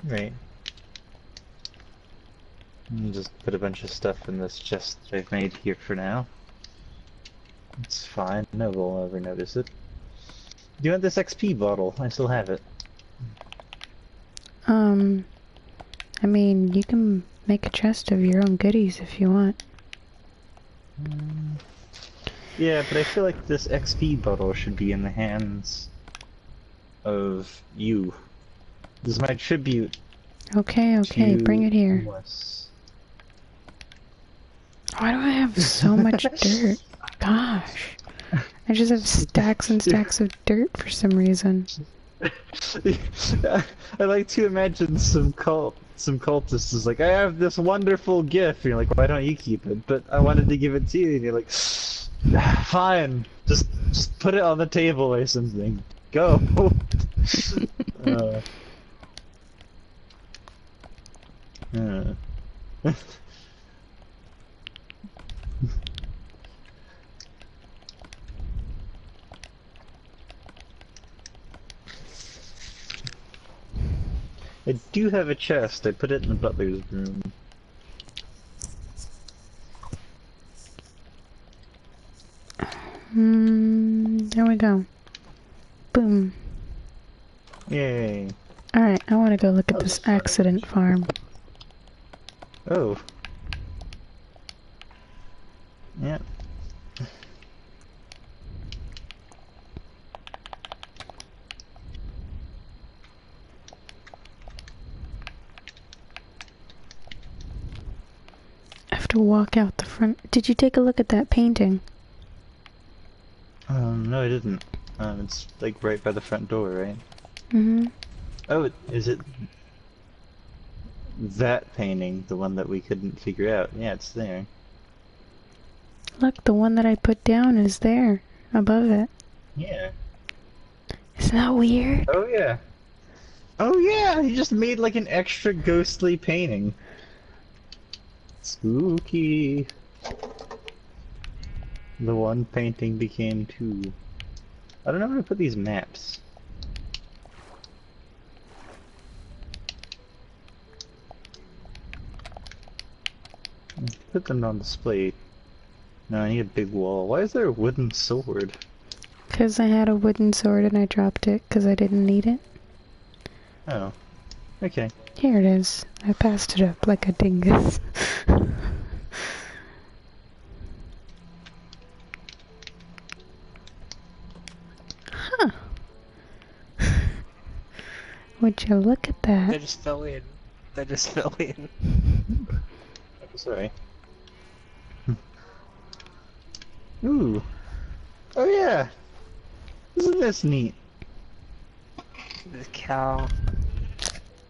Right. Just put a bunch of stuff in this chest that I've made here for now. It's fine, no one will ever notice it. Do you want this XP bottle? I still have it. I mean, you can make a chest of your own goodies if you want. Yeah, but I feel like this XP bottle should be in the hands of you. This is my tribute. Okay, bring it here. Us. Why do I have so much dirt? Gosh. I just have stacks and stacks of dirt for some reason. I like to imagine some cultist is like, I have this wonderful gift. And you're like, why don't you keep it? But I wanted to give it to you. And you're like, fine. Just put it on the table or something. Go. I do have a chest. I put it in the butler's room. There we go. Boom. Yay. Alright, I want to go look at this accident farm. Oh. Yep. I have to walk out the front. Did you take a look at that painting? No I didn't. It's like right by the front door, right? Mm-hmm. Oh, is it that painting, the one that we couldn't figure out? Yeah, it's there. Look, the one that I put down is there, above it. Yeah. Isn't that weird? Oh yeah. Oh yeah, he just made like an extra ghostly painting. Spooky. The one painting became two. I don't know where to put these maps. Put them on display. No, I need a big wall. Why is there a wooden sword? Because I had a wooden sword and I dropped it because I didn't need it. Oh. Okay. Here it is. I passed it up like a dingus. Huh. Would you look at that? They just fell in. They just fell in. Sorry. Ooh. Oh yeah. Isn't this neat? The cow,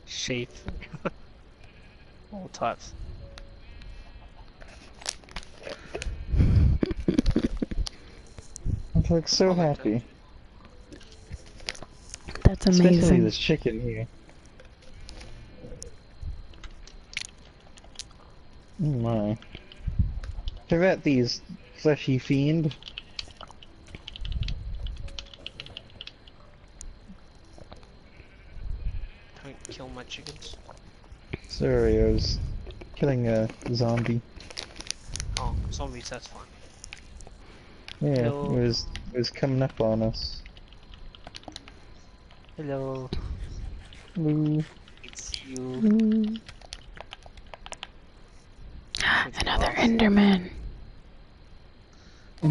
sheep, all types. I'm like so happy. That's Especially amazing. this chicken here. Oh my. Check out these fleshy fiend. Don't kill my chickens. Sorry, I was killing a zombie. Oh, zombies, that's fine. Yeah, Hello. it was coming up on us. Hello. Ooh. It's you. Mm. Another Enderman.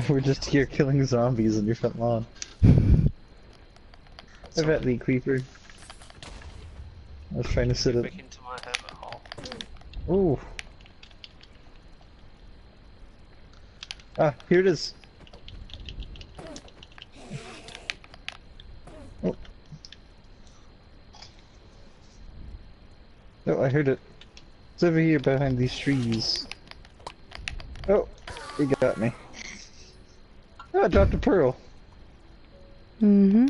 We're just here killing zombies on your front lawn. I bet the creeper. I was trying to sit Back it. into my hermit hole. Ooh. Ah, here it is. Oh. Oh, I heard it. It's over here behind these trees. Oh, he got me. Oh, I dropped a pearl. Mm-hmm.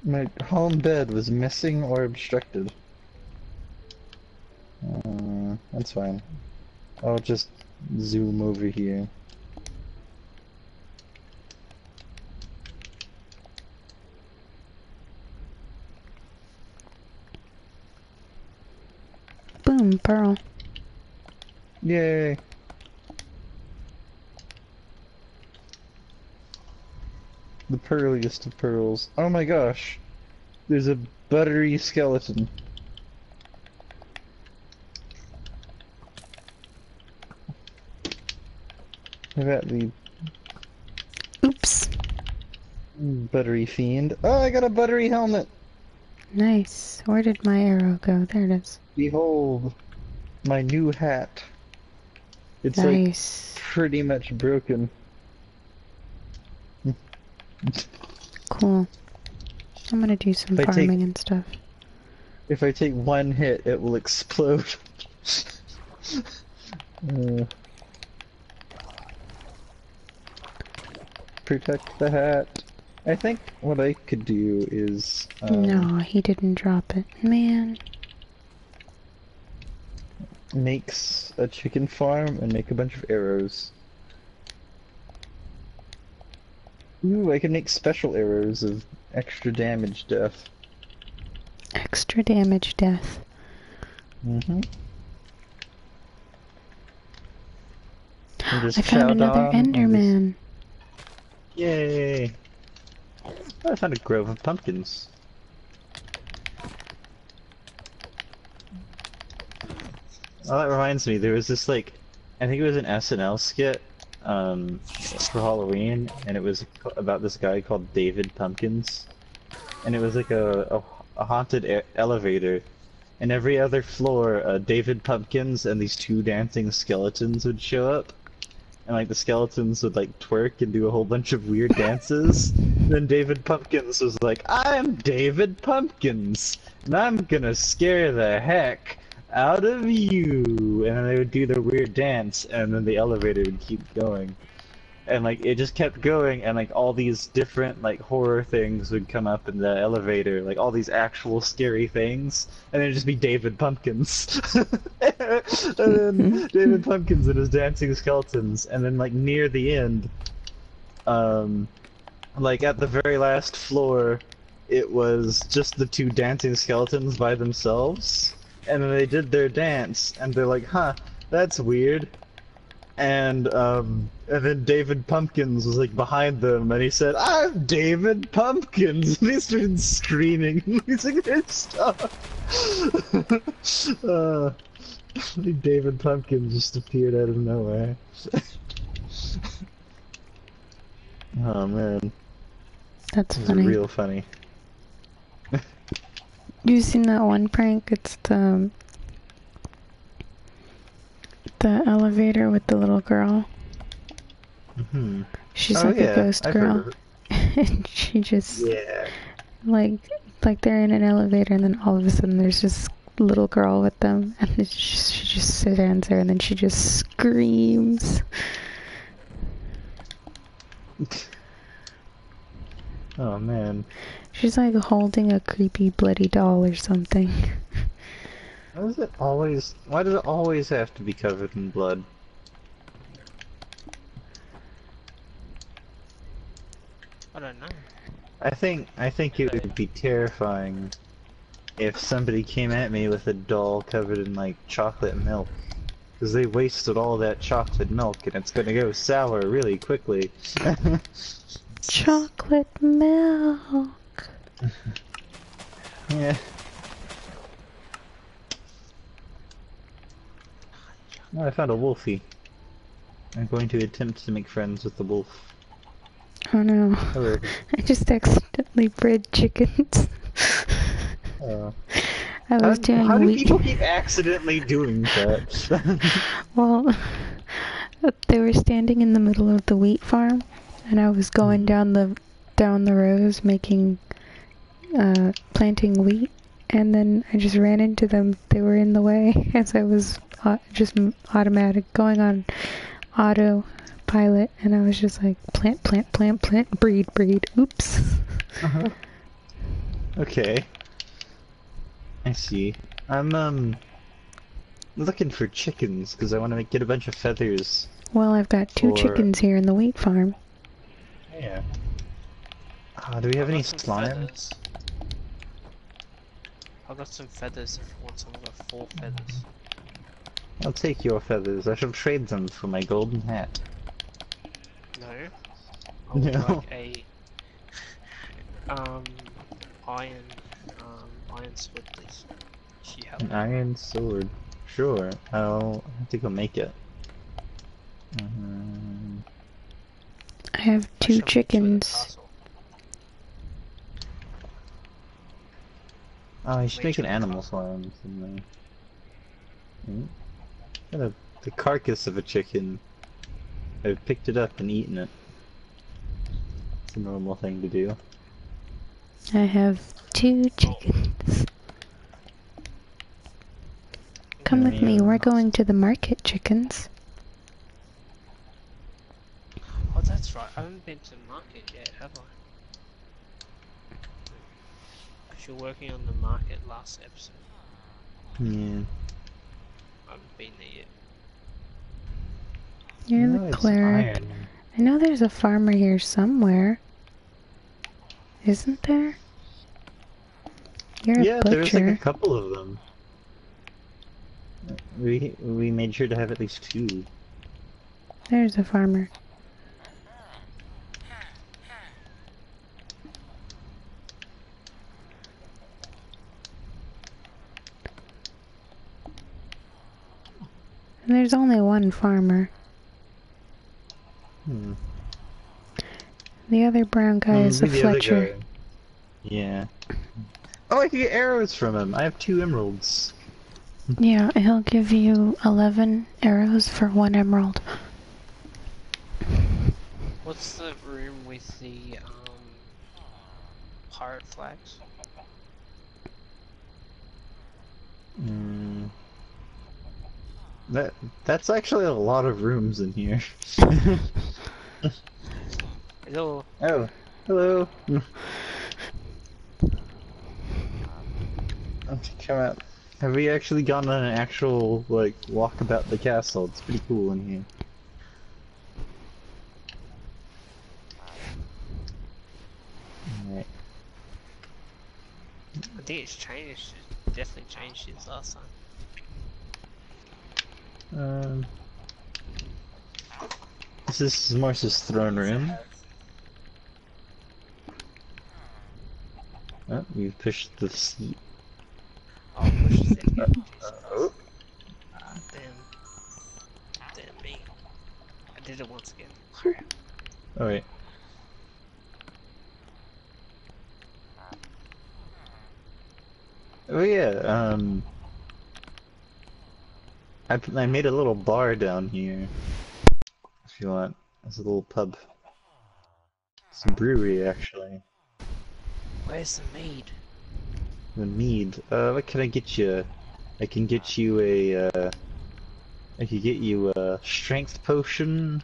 My home bed was missing or obstructed. That's fine. I'll just zoom over here. Boom, pearl. Yay! The pearliest of pearls. Oh my gosh! There's a buttery skeleton. How about the Oops. buttery fiend? Oh, I got a buttery helmet! Nice. Where did my arrow go? There it is. Behold, my new hat. It's Nice. like pretty much broken. Cool. I'm gonna do some If I farming and stuff. If I take one hit, it will explode. Protect the hat. I think what I could do is No, he didn't drop it. Man. makes a chicken farm and make a bunch of arrows. Ooh, I can make special arrows of extra damage death. Extra damage death. Mm-hmm. And just I found another chow down on this- Enderman. Yay! I found a grove of pumpkins. Oh, that reminds me, there was this like, I think it was an SNL skit, for Halloween, and it was about this guy called David Pumpkins, and it was like a haunted elevator, and every other floor, David Pumpkins and these two dancing skeletons would show up, and like the skeletons would like twerk and do a whole bunch of weird dances. Then David Pumpkins was like, "I'm David Pumpkins, and I'm gonna scare the heck out of you," and then they would do their weird dance, and then the elevator would keep going, and like it just kept going, and like all these different like horror things would come up in the elevator, like all these actual scary things, and it'd just be David Pumpkins. And then David Pumpkins and his dancing skeletons, and then like near the end, like at the very last floor, it was just the two dancing skeletons by themselves, and then they did their dance, and they're like, "Huh, that's weird." And then David Pumpkins was like behind them, and he said, "I'm David Pumpkins," and he started screaming, losing his stuff. David Pumpkins just appeared out of nowhere. Oh man, That's this is funny. real funny. You seen that one prank? It's the elevator with the little girl. Mm-hmm. She's Oh like yeah, a ghost I've heard girl. of it. And she just Yeah. like they're in an elevator, and then all of a sudden there's this little girl with them, and she just stands there, and then she just screams. Oh man. She's like holding a creepy bloody doll or something. Why does it always have to be covered in blood? I don't know. I think it would be terrifying if somebody came at me with a doll covered in like chocolate milk. Because they wasted all that chocolate milk and it's gonna go sour really quickly. Chocolate milk. Yeah. Oh, I found a wolfie. I'm going to attempt to make friends with the wolf. Oh no. Hello. I just accidentally bred chickens. Oh. I was doing How do wheat. people keep accidentally doing that? Well, they were standing in the middle of the wheat farm, and I was going down the rows making planting wheat, and then I just ran into them. They were in the way as I was just automatic going on autopilot, and I was just like plant, plant, plant, plant, breed, breed. Oops. Uh-huh. Okay. I see. I'm looking for chickens because I want to get a bunch of feathers. Well, I've got two chickens here in the wheat farm. Yeah. Do we have any some slime? feathers. I've got some feathers if you want some. I've got 4 feathers. I'll take your feathers. I shall trade them for my golden hat. No. I would No. like a iron sword, please. If you have An one. iron sword. Sure. I think I'll make it. I have I shall 2 make you a chickens. castle. Oh, you should make an Make sure animal it's farm. The carcass of a chicken. I've picked it up and eaten it. It's a normal thing to do. I have 2 chickens. Come with me, we're going to the market, chickens. Oh, that's right. I haven't been to the market yet, have I? Because you're working on the market last episode. Yeah. I haven't been there yet. You're No, the it's cleric. iron. I know there's a farmer here somewhere. Isn't there? You're Yeah, a butcher. there's like a couple of them. We made sure to have at least 2. There's a farmer. And there's only one farmer. Hmm. The other brown guy is a Maybe the other Fletcher. guy. Yeah. Oh, I can get arrows from him. I have 2 emeralds. Yeah, he'll give you 11 arrows for 1 emerald. What's the room with the pirate flags? Hmm. That's actually a lot of rooms in here. Hello. Oh, hello. Come out. Have we actually gone on an actual, like, walk about the castle? It's pretty cool in here. Alright. I think it's changed. It's definitely changed since last time. This is Morse's throne room. Oh, you've pushed the seat. I'll push the second. Oh. Damn me. I did it once again. Alright. Oh yeah, I made a little bar down here. If you want. It's a little pub. It's a brewery, actually. Where's the mead? The mead. What can I get you? I can get you a, I could get you a strength potion.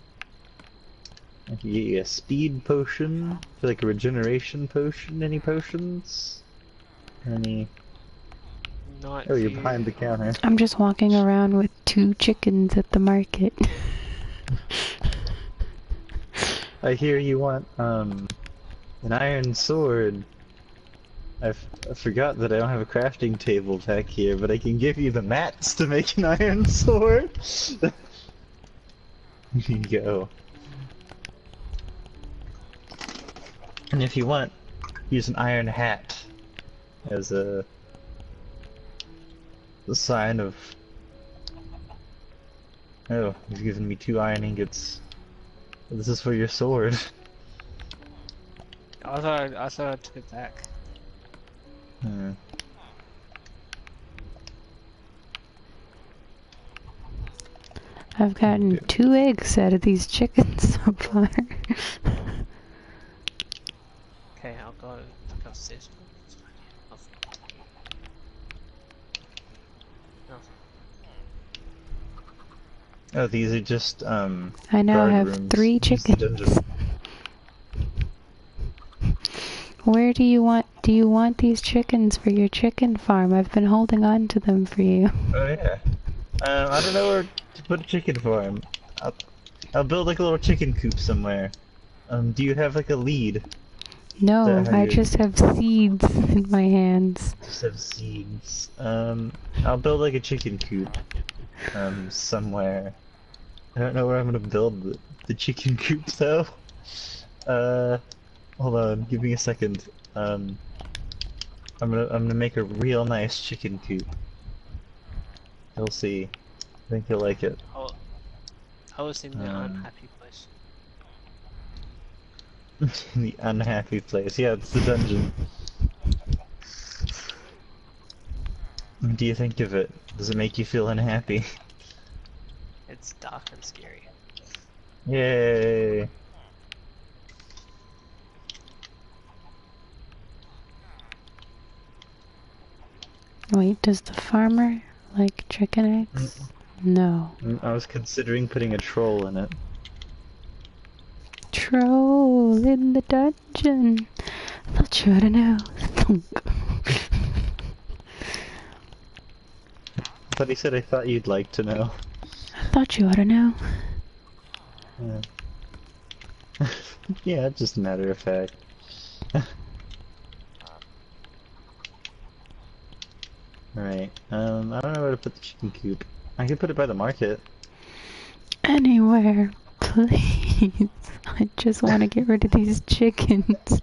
I can get you a speed potion, feel like a regeneration potion. Any potions? Any? Not Oh, you're few. behind the counter. I'm just walking around with 2 chickens at the market. I hear you want an iron sword. I forgot that I don't have a crafting table back here, but I can give you the mats to make an iron sword. Here you go. And if you want, use an iron hat as a sign of. Oh, he's given me 2 iron ingots. This is for your sword. I thought I took it back. Hmm. I've gotten 2 eggs out of these chickens so far. Okay, I'll go upstairs. Nothing. Nothing. Oh, these are just I now guard have rooms. 3 Use the dungeon. chickens. Where do you want these chickens for your chicken farm? I've been holding on to them for you. Oh yeah. I don't know where to put a chicken farm. I'll build like a little chicken coop somewhere. Do you have like a lead? No, I just have seeds in my hands. Just have seeds. I'll build like a chicken coop. Somewhere. I don't know where I'm gonna build the chicken coop though. Hold on, give me a second. I'm gonna make a real nice chicken coop. You'll see. I think you'll like it. I was in the unhappy place. The unhappy place. Yeah, it's the dungeon. What do you think of it? Does it make you feel unhappy? It's dark and scary. Yay! Wait, does the farmer like chicken eggs? No. I was considering putting a troll in it. Troll in the dungeon. Thought you oughta know. Thunk. But he said I thought you'd like to know. I thought you oughta know. Yeah. Yeah, just a matter of fact. Right. I don't know where to put the chicken coop. I could put it by the market. Anywhere, please. I just want to get rid of these chickens.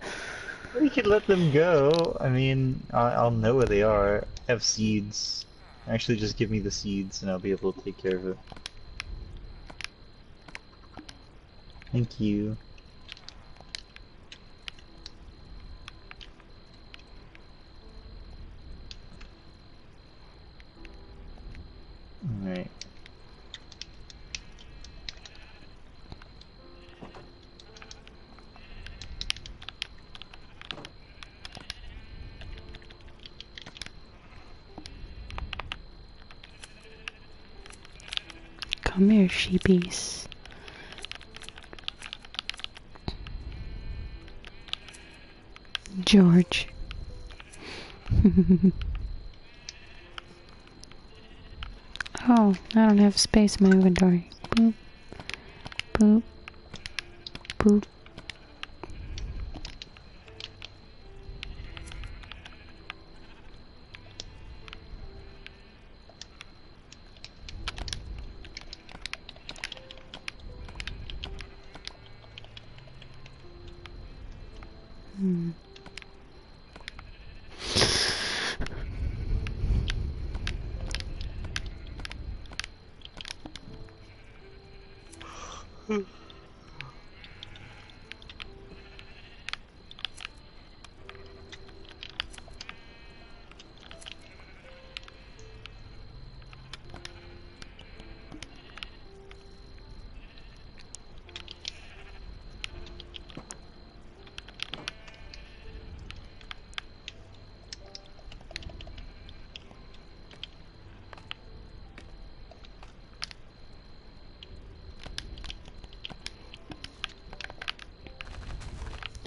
We could let them go. I mean, I'll know where they are. I have seeds. Actually, just give me the seeds and I'll be able to take care of it. Thank you. Alright. Come here, sheepies. George. Oh, I don't have space in my inventory. Boop. Boop. Boop. Hmm.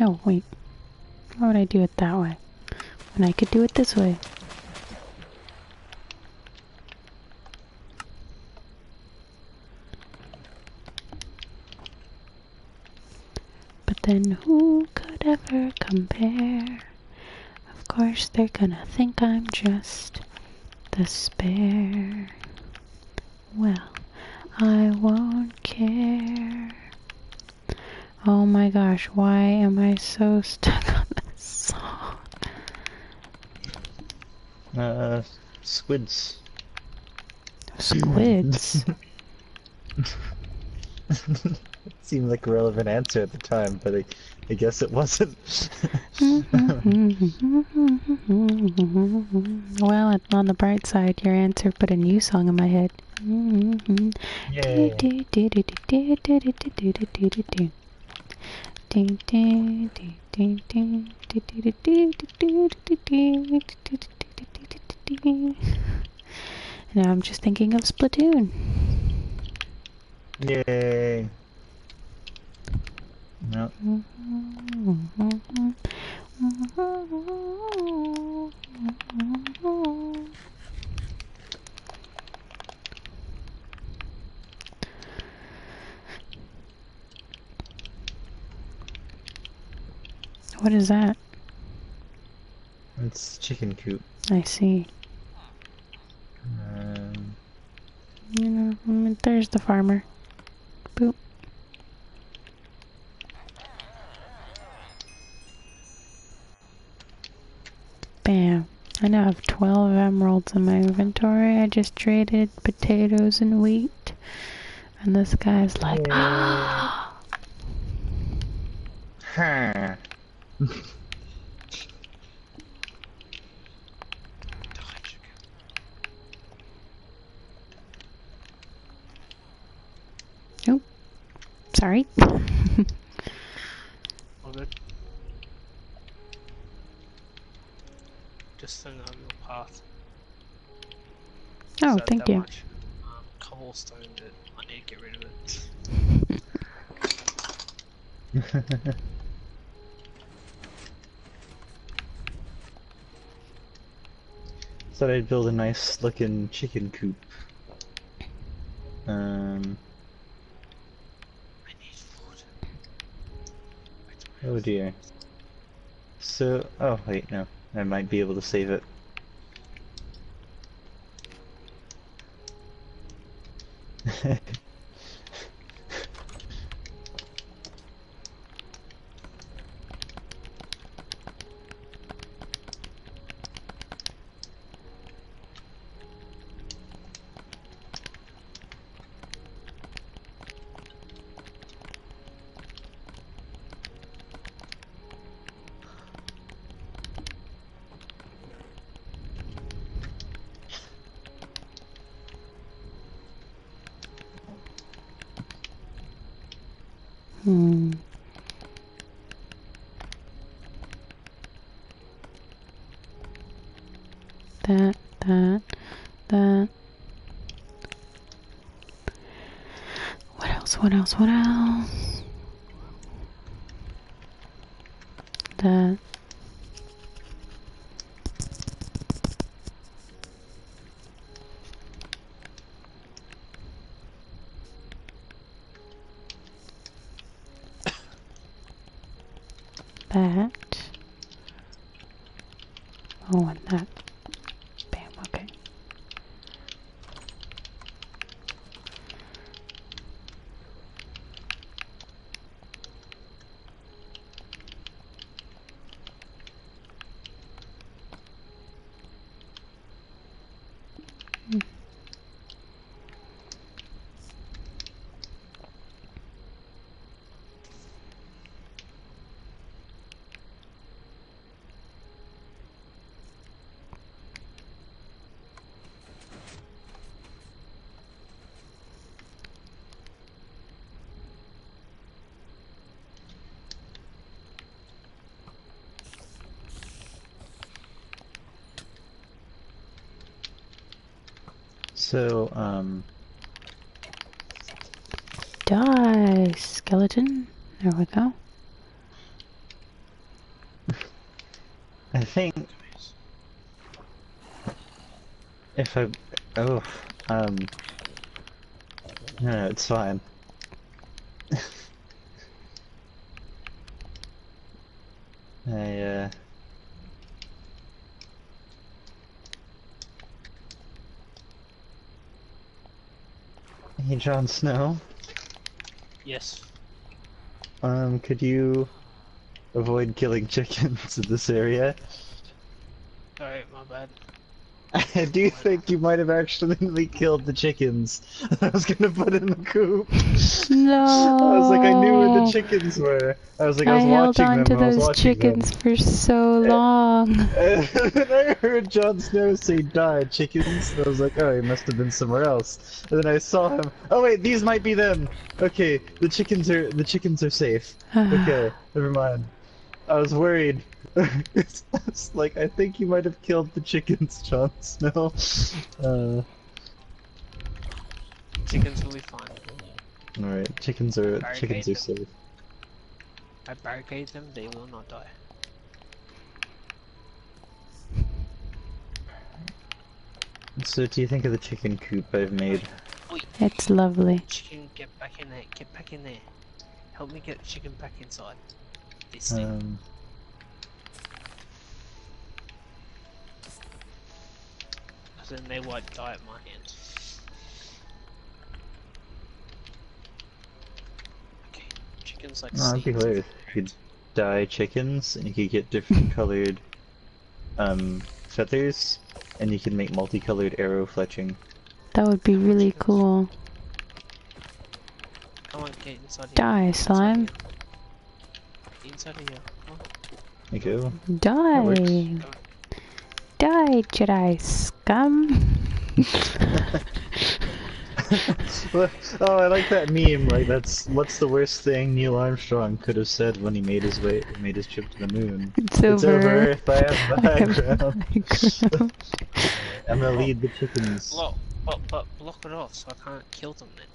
Oh, wait. Why would I do it that way? When I could do it this way. But then who could ever compare? Of course they're gonna think I'm just the spare. Well, I won't care. Oh my gosh, why am I so stuck on this song? Squids. Squids? It seemed like a relevant answer at the time, but I guess it wasn't. Well, on the bright side, your answer put a new song in my head. Yay. Now I'm just thinking of Splatoon. Yay. No. What is that? It's chicken coop. I see. You know, there's the farmer. Boop. Bam. I now have 12 emeralds in my inventory. I just traded potatoes and wheat. And this guy's like, ah! Huh. Oh, sorry. All good. Just send out your path. Oh, So thank that you. much, cobblestone that I need to get rid of it. Thought I'd build a nice looking chicken coop. I need food. Oh dear. So, oh wait, no. I might be able to save it. That. What else? That. That. Oh, and that. Bam, okay. So, Die, skeleton. There we go. I think if I... Oh, um... No, it's fine. I, Hey, Jon Snow. Yes. Could you avoid killing chickens in this area? Alright, my bad. I do think you might have accidentally killed the chickens. I was gonna put in the coop. No. I was like, I knew where the chickens were. I was like, I I was held watching on them. to I was those watching them. chickens for so long. And then I heard Jon Snow say, "Die, chickens." And I was like, oh, he must have been somewhere else. And then I saw him. Oh wait, these might be them. Okay, the chickens are safe. Okay, never mind. I was worried. It's like, I think you might have killed the chickens, Jon Snow. Chickens will be fine. Alright, chickens are Barricade them. safe. I barricade them, they will not die. So, what do you think of the chicken coop I've made? Oi, It's lovely. chicken, get back in there, get back in there. Help me get the chicken back inside. This thing. Because then they won't die at my hand. Okay, chickens like Oh, that'd be seeds. hilarious. You could dye chickens, and you could get different colored, feathers, and you can make multicolored arrow fletching. That would be really cool. Come on, get inside here. Die, slime. Inside here. Come on. There you go. Die. Die, Jedi scum. Oh, I like that meme. Like, what's the worst thing Neil Armstrong could have said when he made his trip to the moon? It's It's over over. if I have the I have high the ground. high ground. I'm gonna lead the chickens. But block it off so I can't kill them then.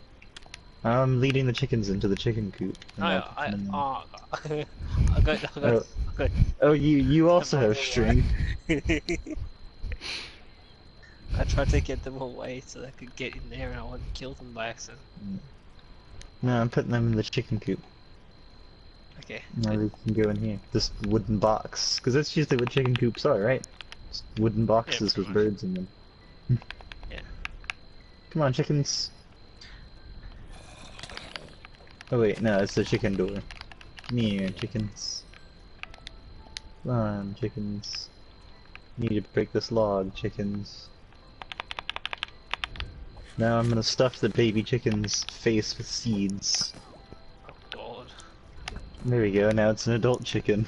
I'm leading the chickens into the chicken coop. and I got. Oh, you also have string. I tried to get them away so they could get in there and I wouldn't kill them by accident. No, I'm putting them in the chicken coop. Okay. Now they can go in here. This wooden box. Because that's usually what chicken coops are, right? Just wooden boxes with pretty much. birds in them. Yeah. Come on, chickens. Oh wait, no, it's the chicken door. Near chickens. Come on, chickens. Need to break this log, chickens. Now I'm gonna stuff the baby chicken's face with seeds. Oh god. There we go, now it's an adult chicken.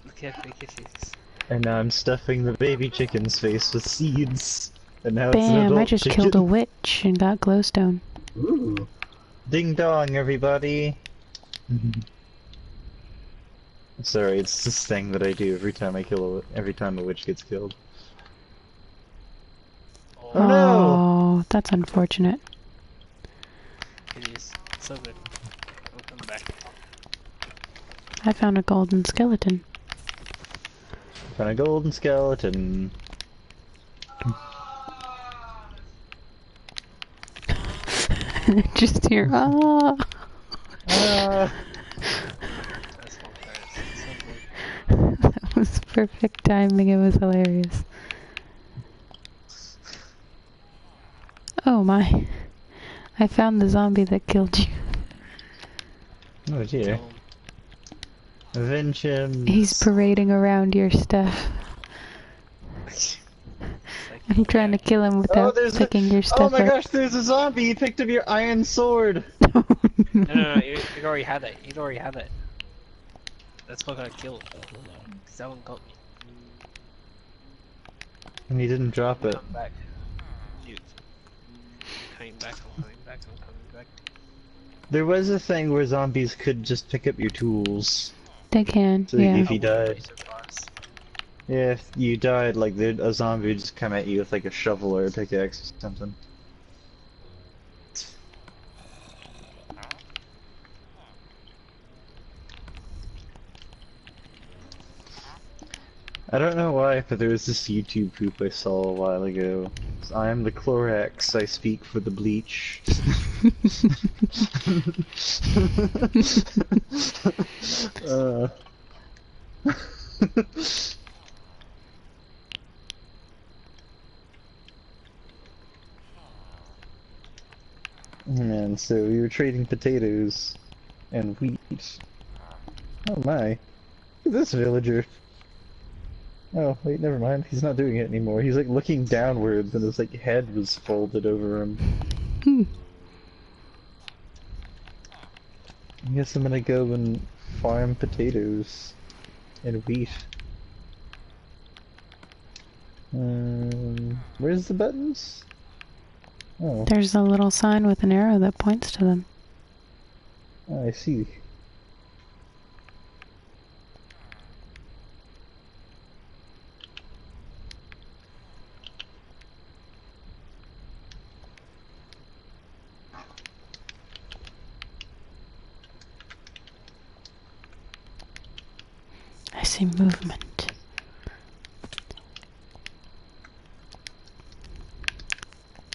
Look how big it is. And now I'm stuffing the baby chicken's face with seeds. And now it's an Bam, adult I just chicken. killed a witch and got glowstone. Ooh. Ding dong, everybody! Sorry, it's this thing that I do every time every time a witch gets killed. Oh no! Oh, that's unfortunate. It is. So good. I'll come back. I found a golden skeleton. Found a golden skeleton. Just here. Ah. Ah. That's not fair. It's so good. That was perfect timing. It was hilarious. Oh my. I found the zombie that killed you. Oh dear. Vengeance. He's parading around your stuff. I'm trying to kill him without picking your Oh stuff my up. gosh, there's a zombie! He picked up your iron sword! No, you already had it. You already had it. That's what got killed. Cause that one got me. And he didn't drop it. Come back. You. I'm coming back, I'm coming back, I'm coming back. There was a thing where zombies could just pick up your tools. They can, So yeah. if you I wouldn't died, be surprised. yeah, if you died, like a zombie would just come at you with like a shovel or a pickaxe or something. I don't know why, but there was this YouTube poop I saw a while ago. I am the Clorax, I speak for the bleach. uh. Man, so we were trading potatoes and wheat. Oh my. Look at this villager. Oh, wait, never mind. He's not doing it anymore. He's like looking downwards and his like head was folded over him. I guess I'm gonna go and farm potatoes and wheat. Where's the buttons? Oh. There's a little sign with an arrow that points to them. Oh, I see. I see movement.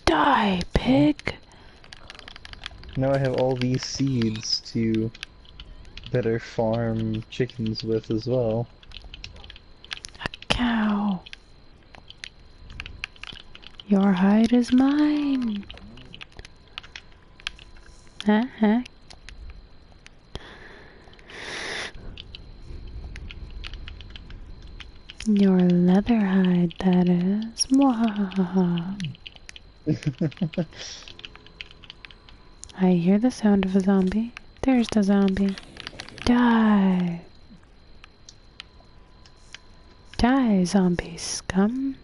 Die, pig! Now I have all these seeds to better farm chickens with as well. A cow. Your hide is mine. Uh-huh. Your leather hide, that is. Mwahaha. I hear the sound of a zombie. There's the zombie. Die. Die, zombie scum.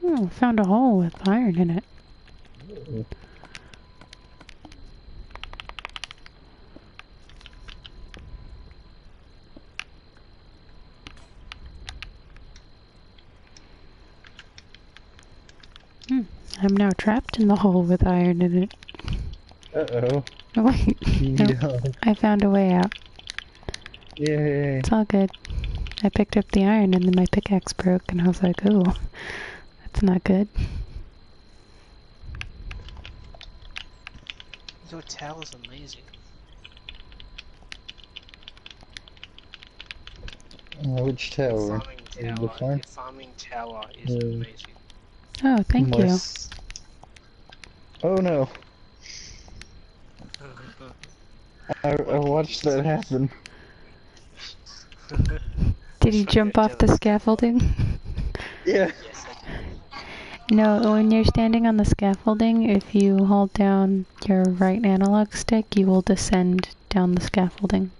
Oh, found a hole with iron in it. I'm now trapped in the hole with iron in it. Uh-oh. Oh, wait. You No, need help. I found a way out. Yay. It's all good. I picked up the iron and then my pickaxe broke and I was like, oh, that's not good. Your tower's amazing. Which tower? Your farming tower is amazing. Oh, thank you. Oh no. I watched that happen. Did you jump off the scaffolding? Yeah. Yes, No, when you're standing on the scaffolding, if you hold down your right analog stick, you will descend down the scaffolding.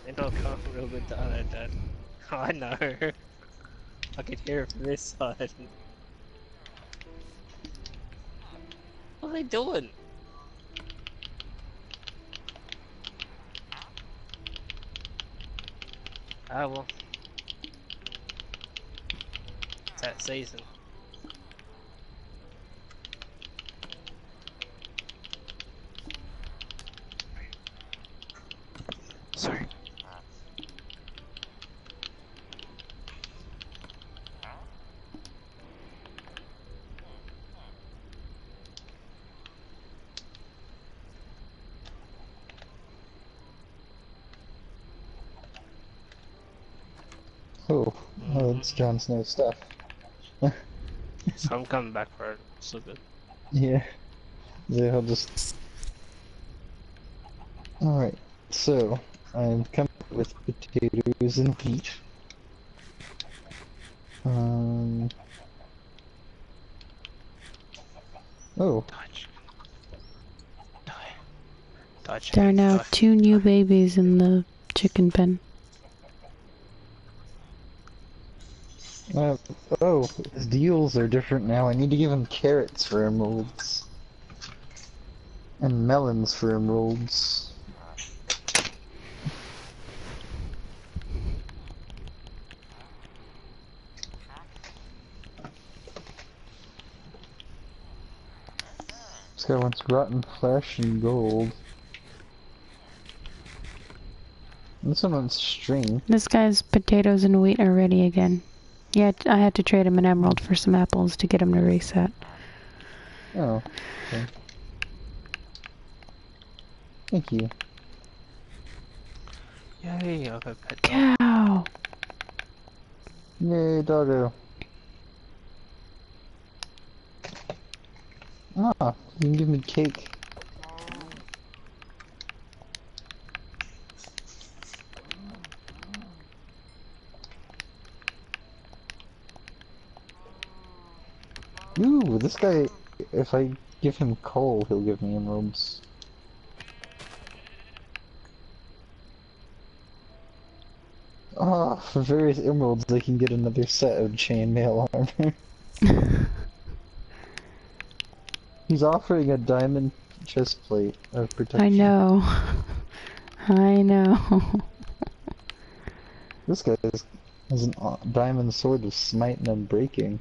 It don't come real good to other than. I know. I can hear it from this side. What are they doing? Ah well. It's that season. Sorry. Oh, that's Jon Snow's stuff. So I'm coming back for it. So good. Yeah. Yeah, I'll just... Alright, so, I'm coming with potatoes and wheat. Oh. Dodge. Die. Dodge. There are now Dodge. 2 new babies in the chicken pen. Oh, his deals are different now. I need to give him carrots for emeralds. And melons for emeralds. This guy wants rotten flesh and gold. This one wants string. This guy's potatoes and wheat are ready again. Yeah, I had to trade him an emerald for some apples to get him to reset. Oh, okay. Thank you. Yay, I've got a pet dog. Cow! Yay, doggo. Ah, you can give me cake. Ooh, this guy, if I give him coal, he'll give me emeralds. Ah, for various emeralds I can get another set of chainmail armor. He's offering a diamond chestplate of protection. I know. I know. This guy has a diamond sword of smite and unbreaking.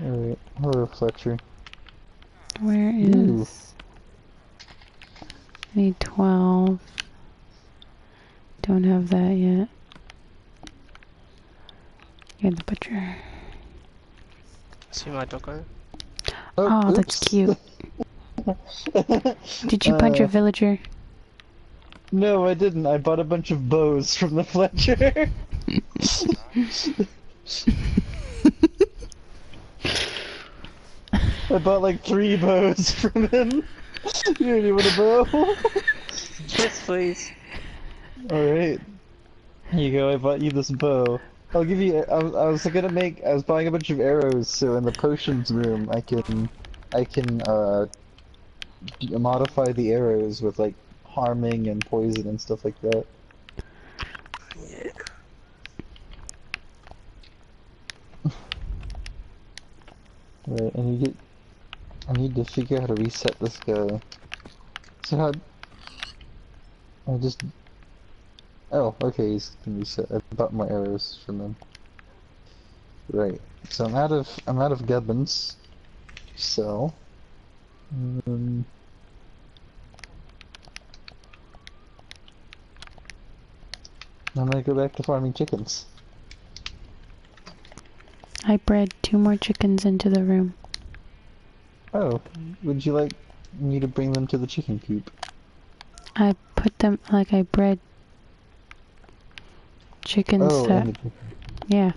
Alright, hello Fletcher. Where is... Ooh. I need 12. Don't have that yet. You're the butcher. See my doggo? Oh, that's cute. Did you punch a villager? No, I didn't. I bought a bunch of bows from the Fletcher. I bought like 3 bows from him. You really want a bow? Yes, please. Alright. Here you go, I bought you this bow. I'll give you, I was buying a bunch of arrows so in the potions room I can modify the arrows with like harming and poison and stuff like that. Yeah. Right, I need to figure out how to reset this guy. So oh, okay, he's can reset. I bought my arrows from him. Right, so I'm out of gubbins. So, I'm gonna go back to farming chickens. I bred 2 more chickens into the room. Oh, would you like me to bring them to the chicken coop? I put them, like I bred chickens that... Yeah.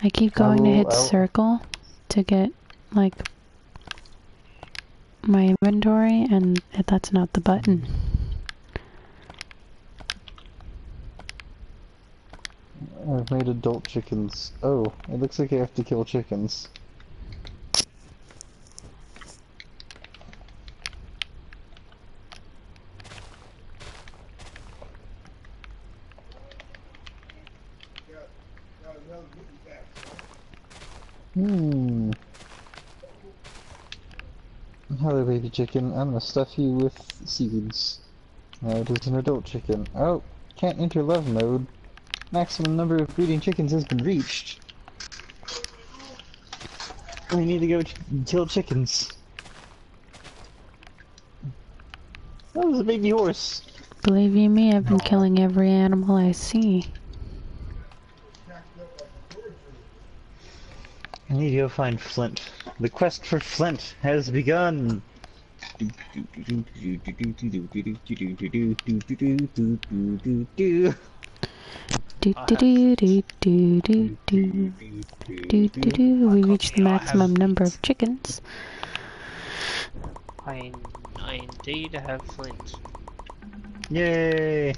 I keep going to hit circle to get, like, my inventory, and that's not the button. I've made adult chickens. Oh, it looks like I have to kill chickens. Hello, baby chicken. I'm gonna stuff you with seeds. Now it is an adult chicken. Oh, can't enter love mode. Maximum number of breeding chickens has been reached. We need to go kill chickens. That was a baby horse. Believe you me, I've been killing every animal I see. I need to go find Flint. The quest for Flint has begun. We reached the maximum number of chickens. I indeed have flint. Yay!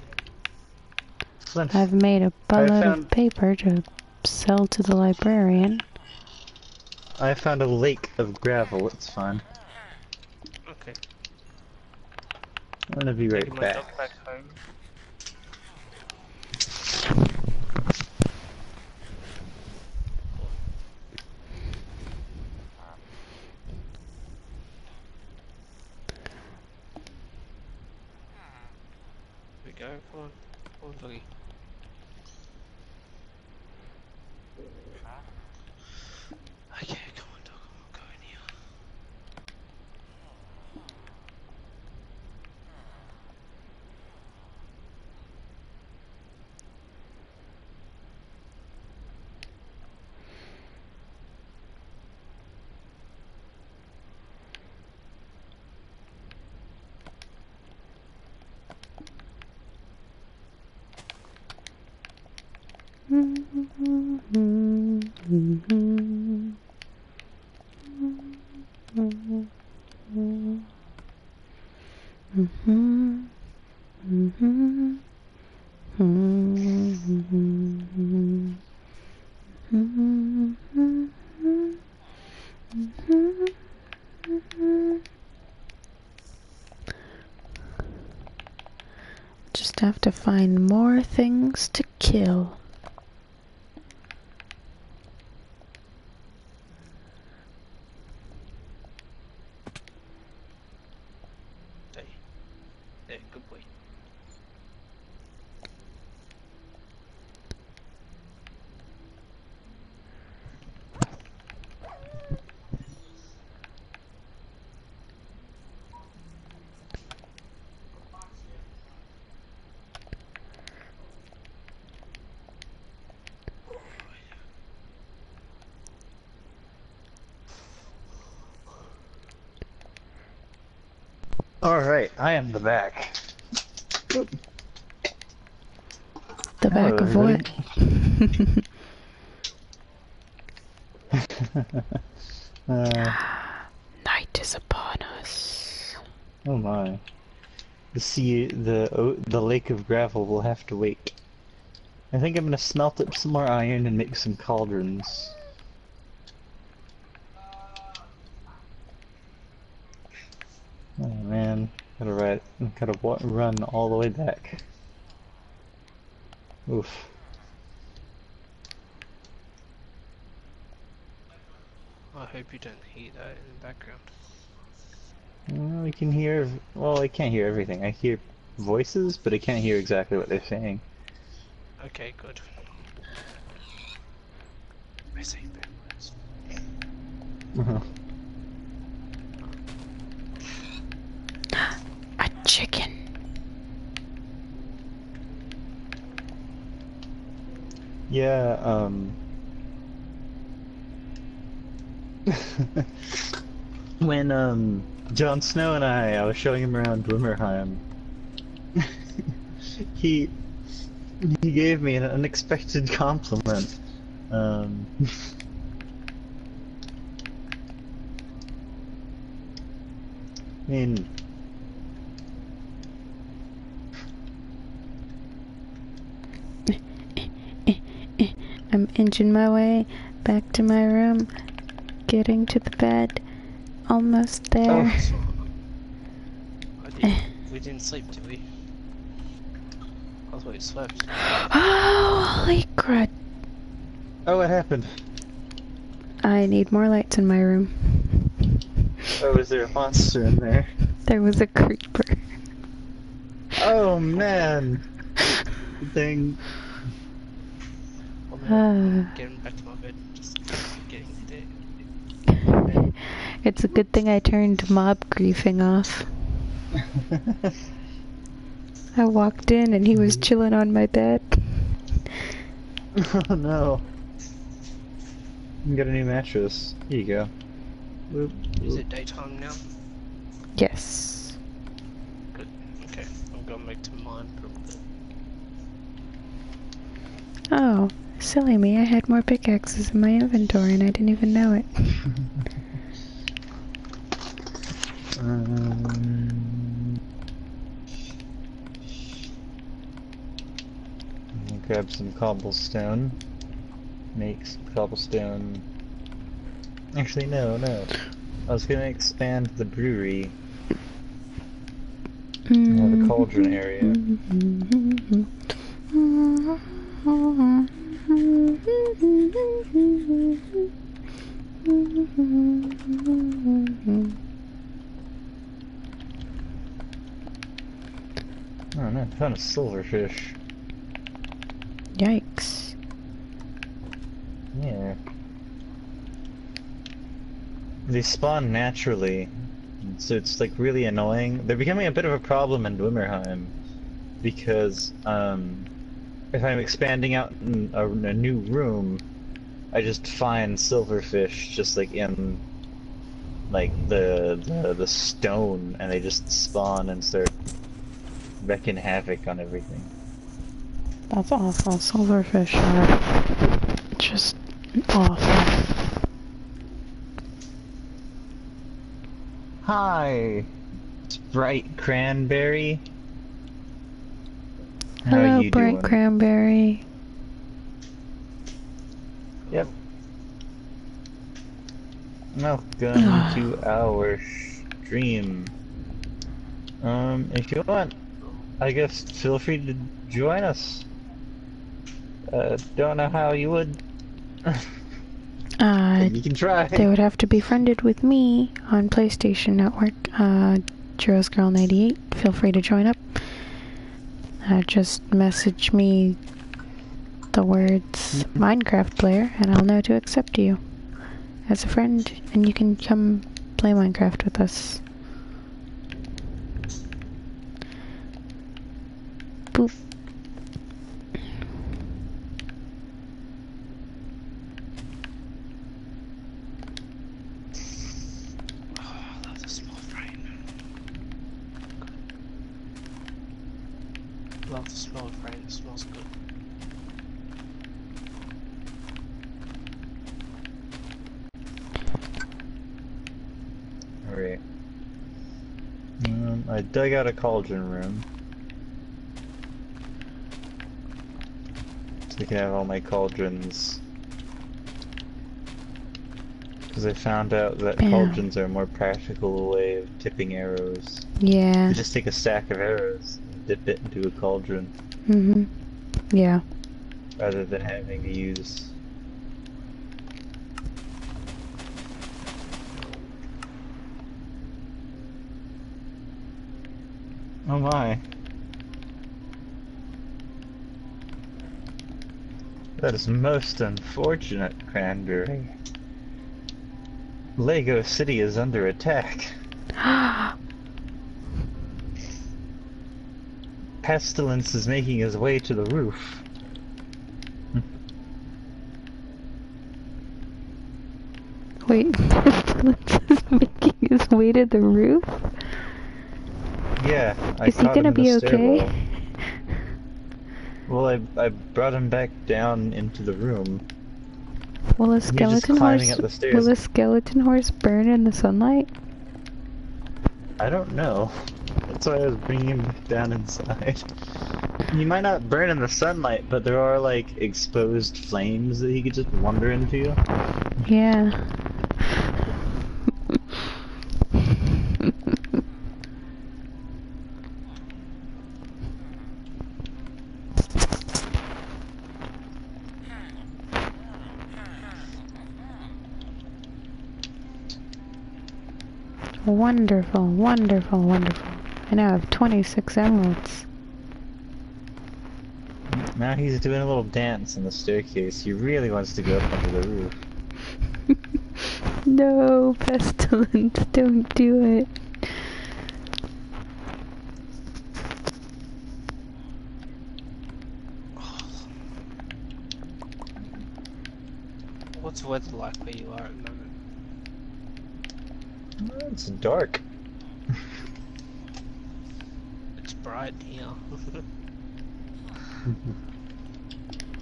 Flint. I've made a buttload of paper to sell to the librarian. I found a lake of gravel, it's fine. Okay. I'm gonna be right Taking my back. dog back home. doggy. Okay, come on, dog. I'll go in here. Just have to find more things to kill. There, good boy. Alright, I am the back. The back Hello, of what? Night is upon us. Oh my. The lake of gravel will have to wait. I think I'm gonna smelt up some more iron and make some cauldrons. Oh man, gotta run all the way back. Oof. I hope you don't hear that in the background. Well, we can hear. Well, I can't hear everything. I hear voices, but I can't hear exactly what they're saying. Okay, good. I say bad words. A chicken. Yeah, when, Jon Snow and I was showing him around Glimmerheim, he gave me an unexpected compliment. I mean, I'm inching my way back to my room, getting to the bed, almost there. We didn't sleep, did we? I thought we slept. Oh, holy crud. oh, what happened? I need more lights in my room. Oh, is there a monster in there? There was a creeper. Oh man! Good thing. I'm getting back to my bed. Just getting there. It's a good thing I turned mob griefing off. I walked in and he was chilling on my bed. Oh no. You got a new mattress. Here you go. Whoop, Is whoop. it daytime now? Yes. Good. Okay. I'm going back to mine for a little bit. Oh, silly me, I had more pickaxes in my inventory and I didn't even know it. Grab some cobblestone. Make some cobblestone. Actually, no. I was gonna expand the brewery. The cauldron area. Oh no, I found a silverfish. Yeah. They spawn naturally, so it's like really annoying. They're becoming a bit of a problem in Dwimmerheim because if I'm expanding out in a new room, I just find silverfish just like in like the stone, and they just spawn and start wrecking havoc on everything. That's awful. Silverfish are just awful. Hi, Bright Cranberry. How Hello, you Bright doing? Cranberry. Yep. Welcome to our stream. If you want, I guess feel free to join us. Don't know how you would. You can try. They would have to be friended with me on PlayStation Network. Jero'sGirl98. Feel free to join up. Just message me the words Minecraft player, and I'll know to accept you as a friend, and you can come play Minecraft with us. Boop. Love the smell of rain, it smells good. Alright. I dug out a cauldron room. So I can have all my cauldrons. Because I found out that cauldrons are a more practical way of tipping arrows. Yeah. You just take a stack of arrows and dip it into a cauldron. Mm-hmm. Yeah. Rather than having to use... Oh my. That is most unfortunate, Cranberry. Lego City is under attack. Pestilence is making his way to the roof. Wait, Pestilence is making his way to the roof? Yeah, I Is he caught him gonna in the be stairwell. okay? Well, I brought him back down into the room. Will a He's just skeleton climbing horse? up the stairs. Will a skeleton horse burn in the sunlight? I don't know. That's why I was bringing him down inside. He might not burn in the sunlight, but there are like exposed flames that he could just wander into. Yeah. Wonderful, wonderful, wonderful. I now have 26 emeralds. Now he's doing a little dance on the staircase. He really wants to go up onto the roof. No, Pestilence, don't do it. What's the weather like where you are at the moment? It's dark. It's bright here.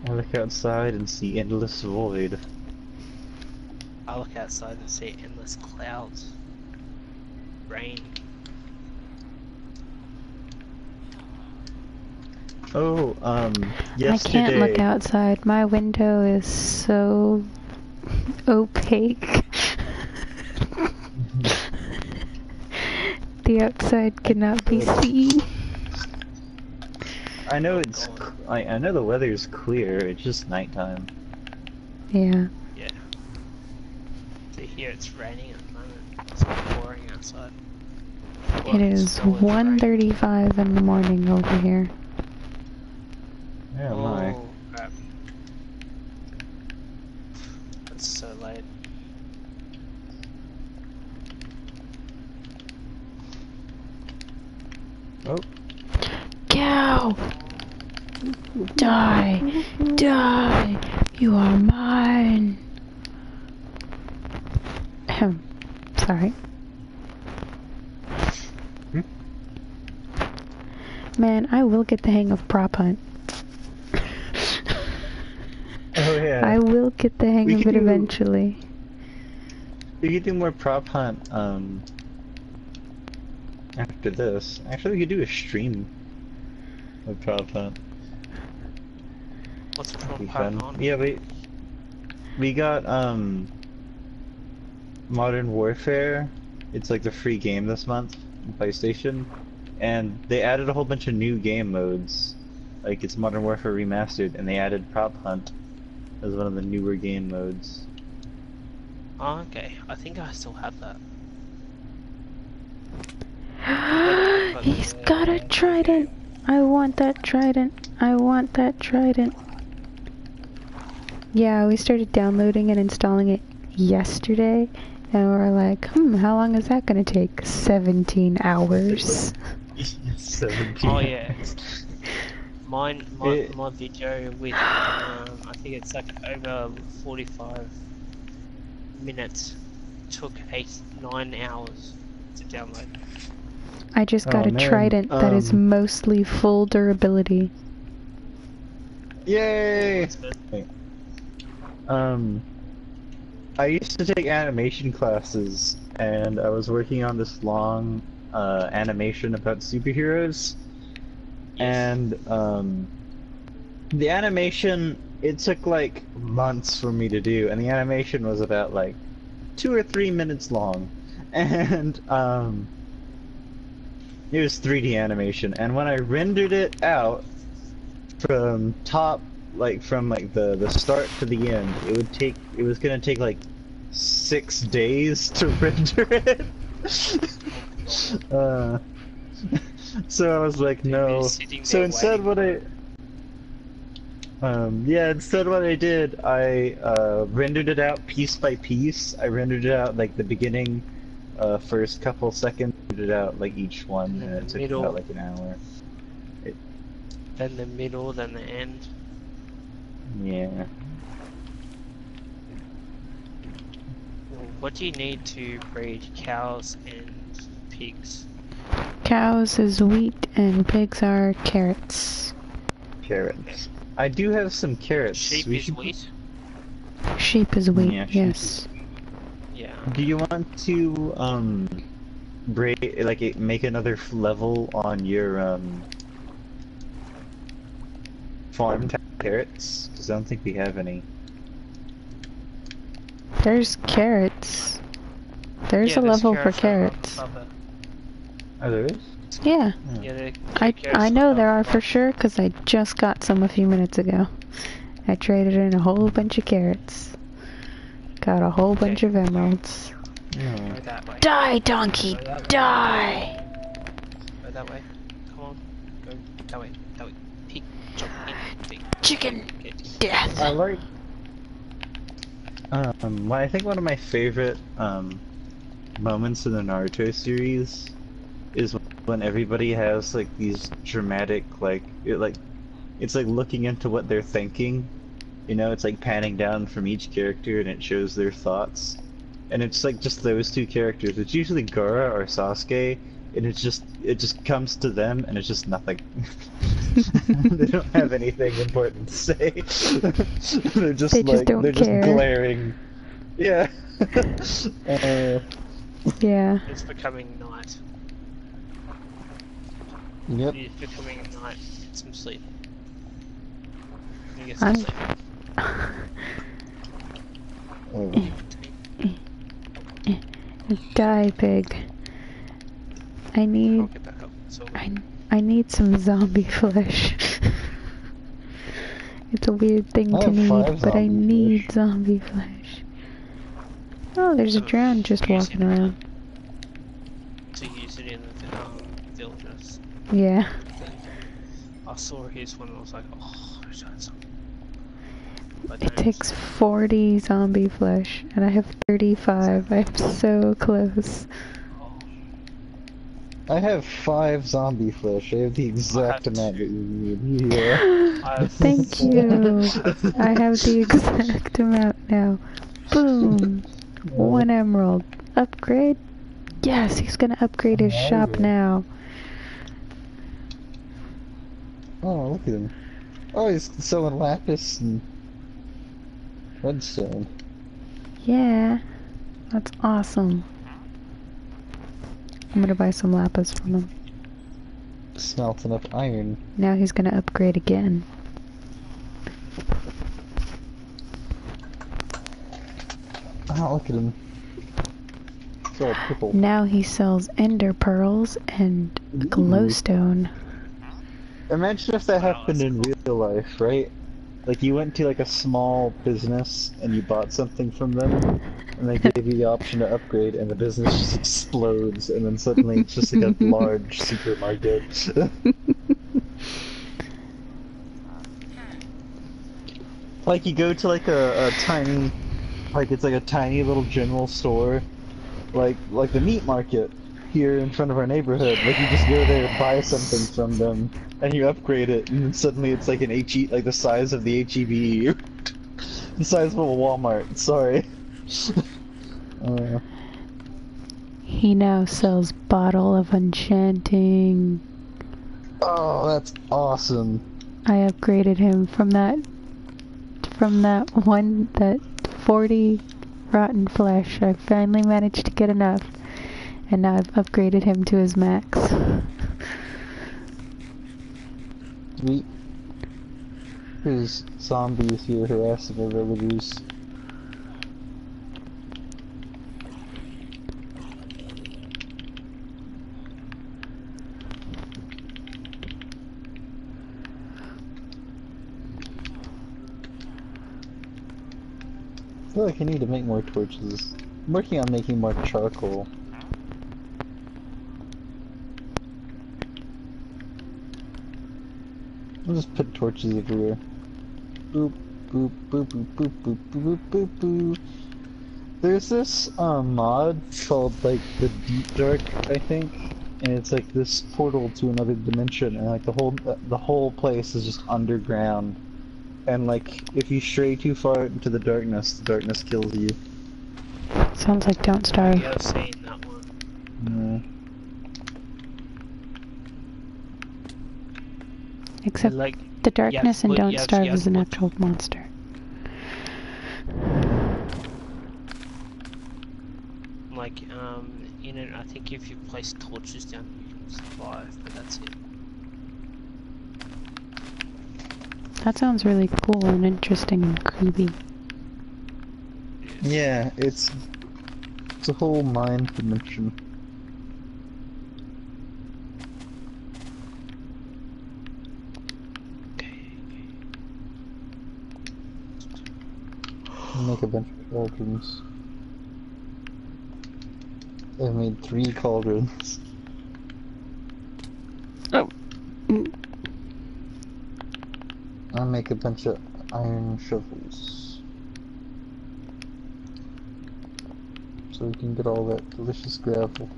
I look outside and see endless void. I look outside and see endless clouds. Rain. Oh, yesterday... I can't look outside. My window is so opaque. The outside cannot be seen. I know it's... I know the weather's clear, it's just nighttime. Yeah. Yeah. So here it's raining at the moment. It's pouring outside. It is 1:35 in the morning over here. Yeah, my. Oh, crap. it's so late. Oh, Cow! Die! Die! You are mine! Ahem. Sorry. Hmm? Man, I will get the hang of prop hunt. oh yeah. I will get the hang We of could it do- eventually. We could do more prop hunt, after this. Actually, we could do a stream of prop hunt. What's That'd be prop fun. on? Yeah, we got, Modern Warfare. It's like the free game this month on PlayStation. And they added a whole bunch of new game modes. Like, it's Modern Warfare Remastered, and they added prop hunt as one of the newer game modes. Oh, okay. I think I still have that. He's got a trident! I want that trident. I want that trident. Yeah, we started downloading and installing it yesterday, and we're like, how long is that gonna take? 17 hours. 17. Oh yeah. My video with I think it's like over 45 minutes took 9 hours to download. I just got Oh, a man. trident that is mostly full durability. Yay! That's good. I used to take animation classes, and I was working on this long animation about superheroes. And the animation, it took like months for me to do, and the animation was about like 2 or 3 minutes long. And it was 3D animation, and when I rendered it out from top, like from like the start to the end, it was gonna take like 6 days to render it. So I was like, no. So instead what I did, I rendered it out piece by piece. I rendered it out like the beginning, first couple seconds, rendered it out like each one, and it took about like an hour. Then the middle, then the end. Yeah. What do you need to breed cows and pigs? Cows is wheat and pigs are carrots. Carrots. I do have some carrots. Sheep We is should- wheat. Sheep is wheat, Yeah, sheep yes. Yeah. Do you want to make another level on your farm carrots? Because I don't think we have any. There's carrots. There's Yeah, a level for carrots carrots. above it. Hmm. Oh, there is? Yeah. Yeah, I know there are for sure because I just got some a few minutes ago. I traded in a whole bunch of carrots. Got a whole bunch of emeralds. No. Go that way. Die, donkey! Go that way. Die! Go that way. Come on. Go that way. That way. Pig. Jump in. Pig. Chicken! Get in. Death! I like. I think one of my favorite moments in the Naruto series is when everybody has like these dramatic it's like looking into what they're thinking. You know, it's like panning down from each character and it shows their thoughts. And it's like just those two characters. It's usually Gaara or Sasuke, and it just comes to them and it's just nothing. They don't have anything important to say. They're just don't they're care. just glaring. Yeah. Yeah. It's becoming night. Yep. It's becoming night. Get some sleep. You get I'm- some sleep. Oh. Die, pig. I need... I'll get back up. So I need some zombie flesh. It's a weird thing I to have need, 5 but I zombie need flesh. zombie flesh. Oh, there's a drown just walking around. to use it in the villages. Yeah. I saw his one and I was like, oh, I wish I had some. But It takes 40 zombie flesh, and I have 35. I'm so close. I have 5 zombie flesh. I have the exact amount that you need. Yeah. Thank you. I have the exact amount now. Boom. 1 emerald. Upgrade? Yes, he's gonna upgrade his shop now. Oh, look at him. Oh, he's selling lapis and redstone. Yeah, that's awesome. I'm gonna buy some lapis from him. Smelting up iron. Now he's gonna upgrade again. Oh, look at him. It's all purple. Now he sells ender pearls and glowstone. Imagine if that happened in real life, right? Like you went to like a small business and you bought something from them, and they gave you the option to upgrade, and the business just explodes, and then suddenly it's just like a large supermarket. Like you go to like a tiny, like it's like a tiny little general store, like the meat market here in front of our neighborhood. Like you just go there, buy something from them, and you upgrade it, and then suddenly it's like an like the size of the HEB, the size of a Walmart. Sorry. He now sells bottle of enchanting. Oh, that's awesome. I upgraded him from that 40 rotten flesh. I finally managed to get enough, and now I've upgraded him to his max. Sweet. There's zombies here harassing our villagers. I feel like I need to make more torches. I'm working on making more charcoal. I'll just put torches everywhere. Boop, boop, boop, boop, boop, boop, boop, boop, boop. There's this mod called like the Deep Dark, I think, and it's like this portal to another dimension, and like the whole place is just underground. And like, if you stray too far into the darkness kills you. Sounds like Don't Starve. Yeah, I've seen that one. Except Like, the darkness and Don't Starve is an look. actual monster. Like, in it, I think if you place torches down, you can survive, but that's it. That sounds really cool and interesting and creepy. Yeah, it's a whole mind dimension. Make a bunch of cauldrons. I made 3 cauldrons. Oh. I'll make a bunch of iron shovels. So we can get all that delicious gravel.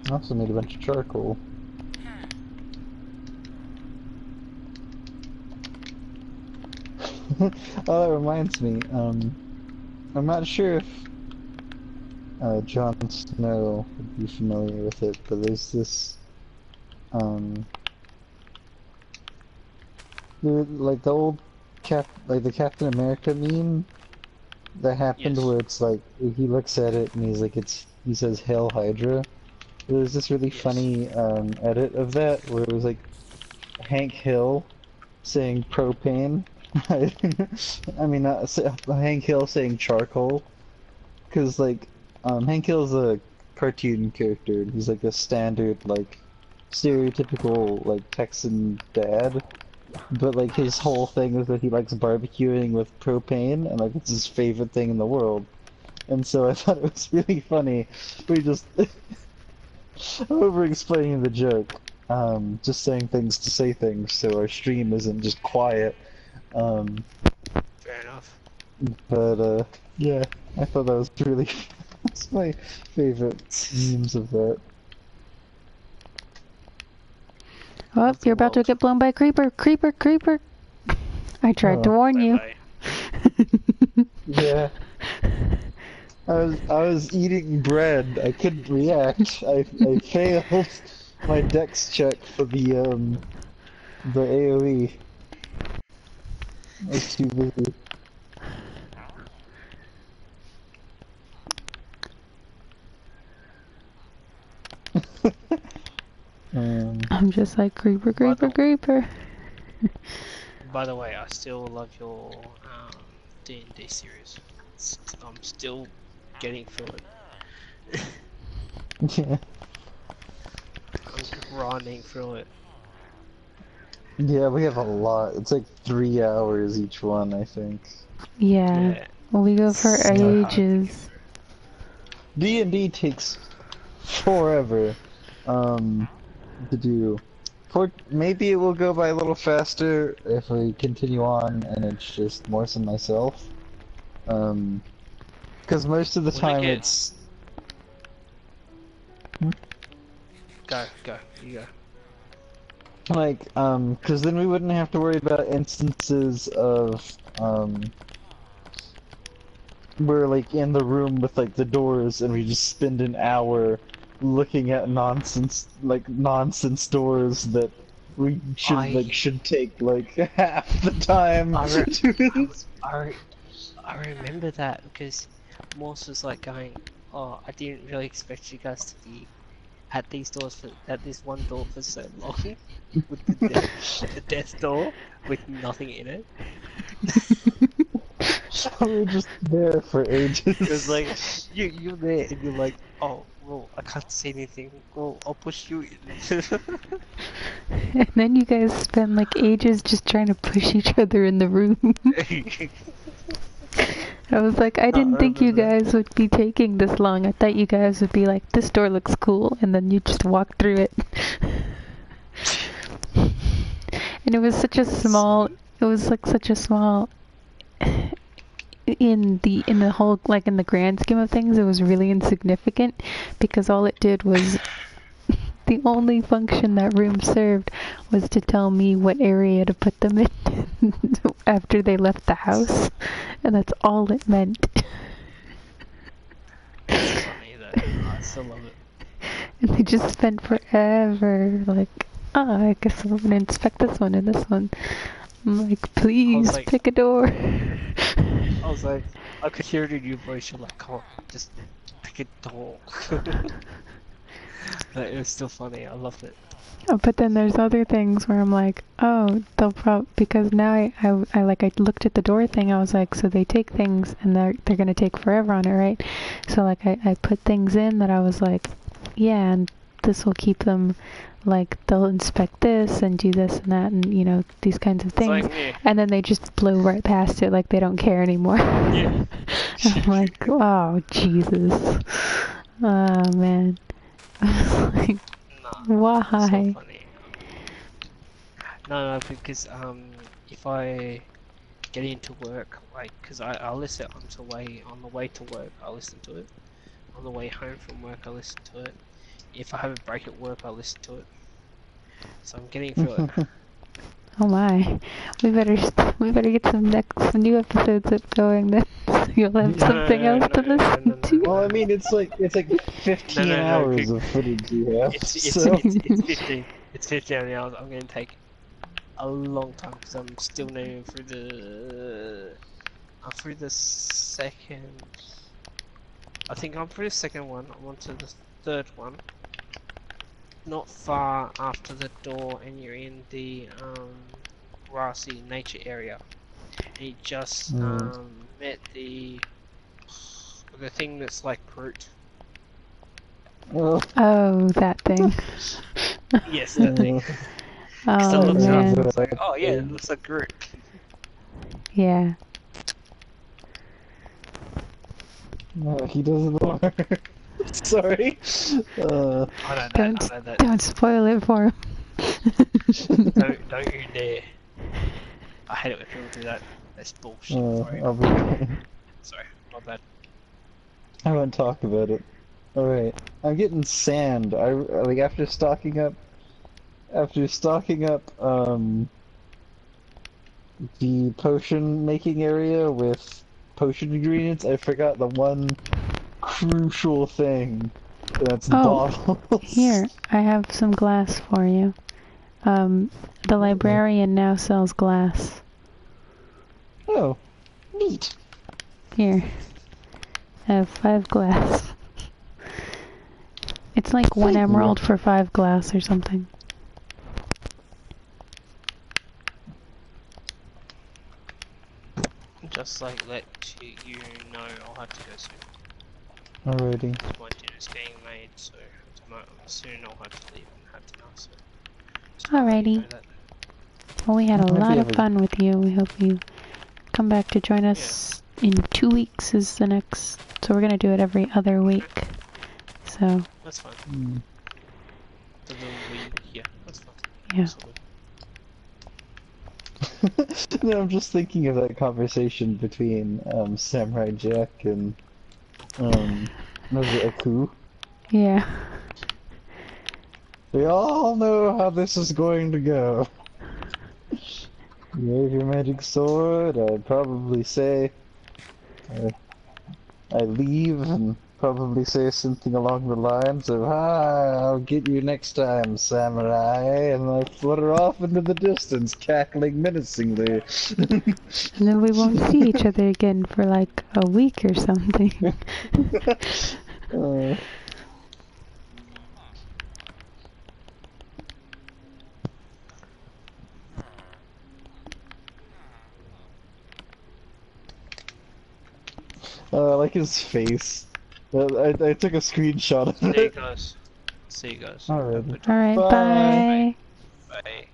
I also need a bunch of charcoal. Oh, that reminds me, I'm not sure if Jon Snow would be familiar with it, but there's this, like the old like the Captain America meme that happened, Yes. where it's like, he looks at it and he's like, he says, "Hail Hydra." There's this really funny edit of that where it was like Hank Hill saying propane. I mean, Hank Hill saying charcoal, because like Hank Hill's a cartoon character, and he's like a standard, like stereotypical like Texan dad, but like his whole thing is that he likes barbecuing with propane, and like it's his favorite thing in the world. and so I thought it was really funny. We just over explaining the joke, just saying things to say things, so our stream isn't just quiet. Fair enough. But yeah, I thought that was really. That's my favorite memes of that. Oh, That's you're about to wild. get blown by a creeper. Creeper, creeper. I tried to Oh. warn you. Bye-bye. Yeah. I was eating bread. I couldn't react. I failed my dex check for the AoE. I was too busy. I'm just like, creeper, creeper, creeper. By the way, I still love your D&D series. I'm still getting through it. Yeah. I'm grinding through it. Yeah, we have a lot. It's like 3 hours each one, I think. Yeah. Yeah. Well, we go for So hard to get ages. D&D takes forever to do. Maybe it will go by a little faster if we continue on and it's just Morse and myself. Because most of the When it time gets- it's Go, you go. like, because then we wouldn't have to worry about instances of, we're like in the room with like the doors and we just spend an hour looking at nonsense doors that we should take like half the time I remember that because Morse was like going, "Oh, I didn't really expect you guys to be at these doors at this one door for so long with the death door with nothing in it." we were just there for ages. It was like you're there and you're like, "Oh, well, I can't say anything. Well, I'll push you in." And then you guys spend like ages just trying to push each other in the room. I was like, I didn't think you guys would be taking this long. I thought you guys would be like, this door looks cool, and then you just walk through it. And it was such a small, it was like such a small, in the whole, like in the grand scheme of things, it was really insignificant, because all it did was, the only function that room served was to tell me what area to put them in after they left the house, and that's all it meant. It's funny though. I still love it. And they just spent forever, like, I guess I'm gonna inspect this one and this one. I'm like, please like- pick a door. I was like, I could hear it in your voice. You're like, "Come on, just pick a door." But it was still funny. I loved it. But then there's other things where I'm like, oh, they'll because now I looked at the door thing, I was like, so they take things and they're gonna take forever on it, right? So like I put things in that I was like, yeah, and this will keep them, like, they'll inspect this and do this and that and, you know, these kinds of things. Like, yeah. And then they just blow right past it, like they don't care anymore. Yeah. I'm like, oh, Jesus. Oh, man. Like, why? So funny. No, because if I get into work, like, because I listen on the way to work, I listen to it. On the way home from work, I listen to it. If I have a break at work, I listen to it. So I'm getting through it. Oh my, we better get some new episodes up going then. So you'll have something else to listen to. Well, I mean, it's like 15 hours of footage you have. It's so. 15. It's 15 hours. I'm going to take a long time because I'm still not through the second. I think I'm through the second one. I'm on to the third one. Not far after the door, and you're in the grassy nature area. And you just met the thing that's like Groot. Oh, that thing. Yes, that thing. Oh man. It's like, oh yeah, it looks like Groot. Yeah. No, he doesn't more. Sorry. I know that. I know that. Don't spoil it for him. Don't you dare. I hate it when people do that. That's bullshit. Sorry. I'll be... Sorry, my bad. I won't talk about it. Alright, I'm getting sand. Like after stocking up the potion making area with potion ingredients, I forgot the one crucial thing. That's bottles. Here, I have some glass for you. The librarian now sells glass. Oh, neat. Here. I have 5 glass. It's like 1 emerald for 5 glass or something. Just like let you know, I'll have to go soon. Alrighty. My dinner's getting made, so soon I'll have to leave and have dinner. So Alrighty. Well, we had a lot of fun with you. We hope you come back to join us in 2 weeks is the next. So we're gonna do it every other week. So. That's fine. The little week, yeah, that's fine. Yeah. No, I'm just thinking of that conversation between Samurai Jack and was it Aku? Yeah. We all know how this is going to go. You have your magic sword, I'd probably say I leave and probably say something along the lines of, I'll get you next time, samurai, and I flutter off into the distance, cackling menacingly. And then we won't see each other again for like a week or something. Like his face. I took a screenshot of it. There you guys. See you guys. Alright. Alright, Bye. bye. Bye.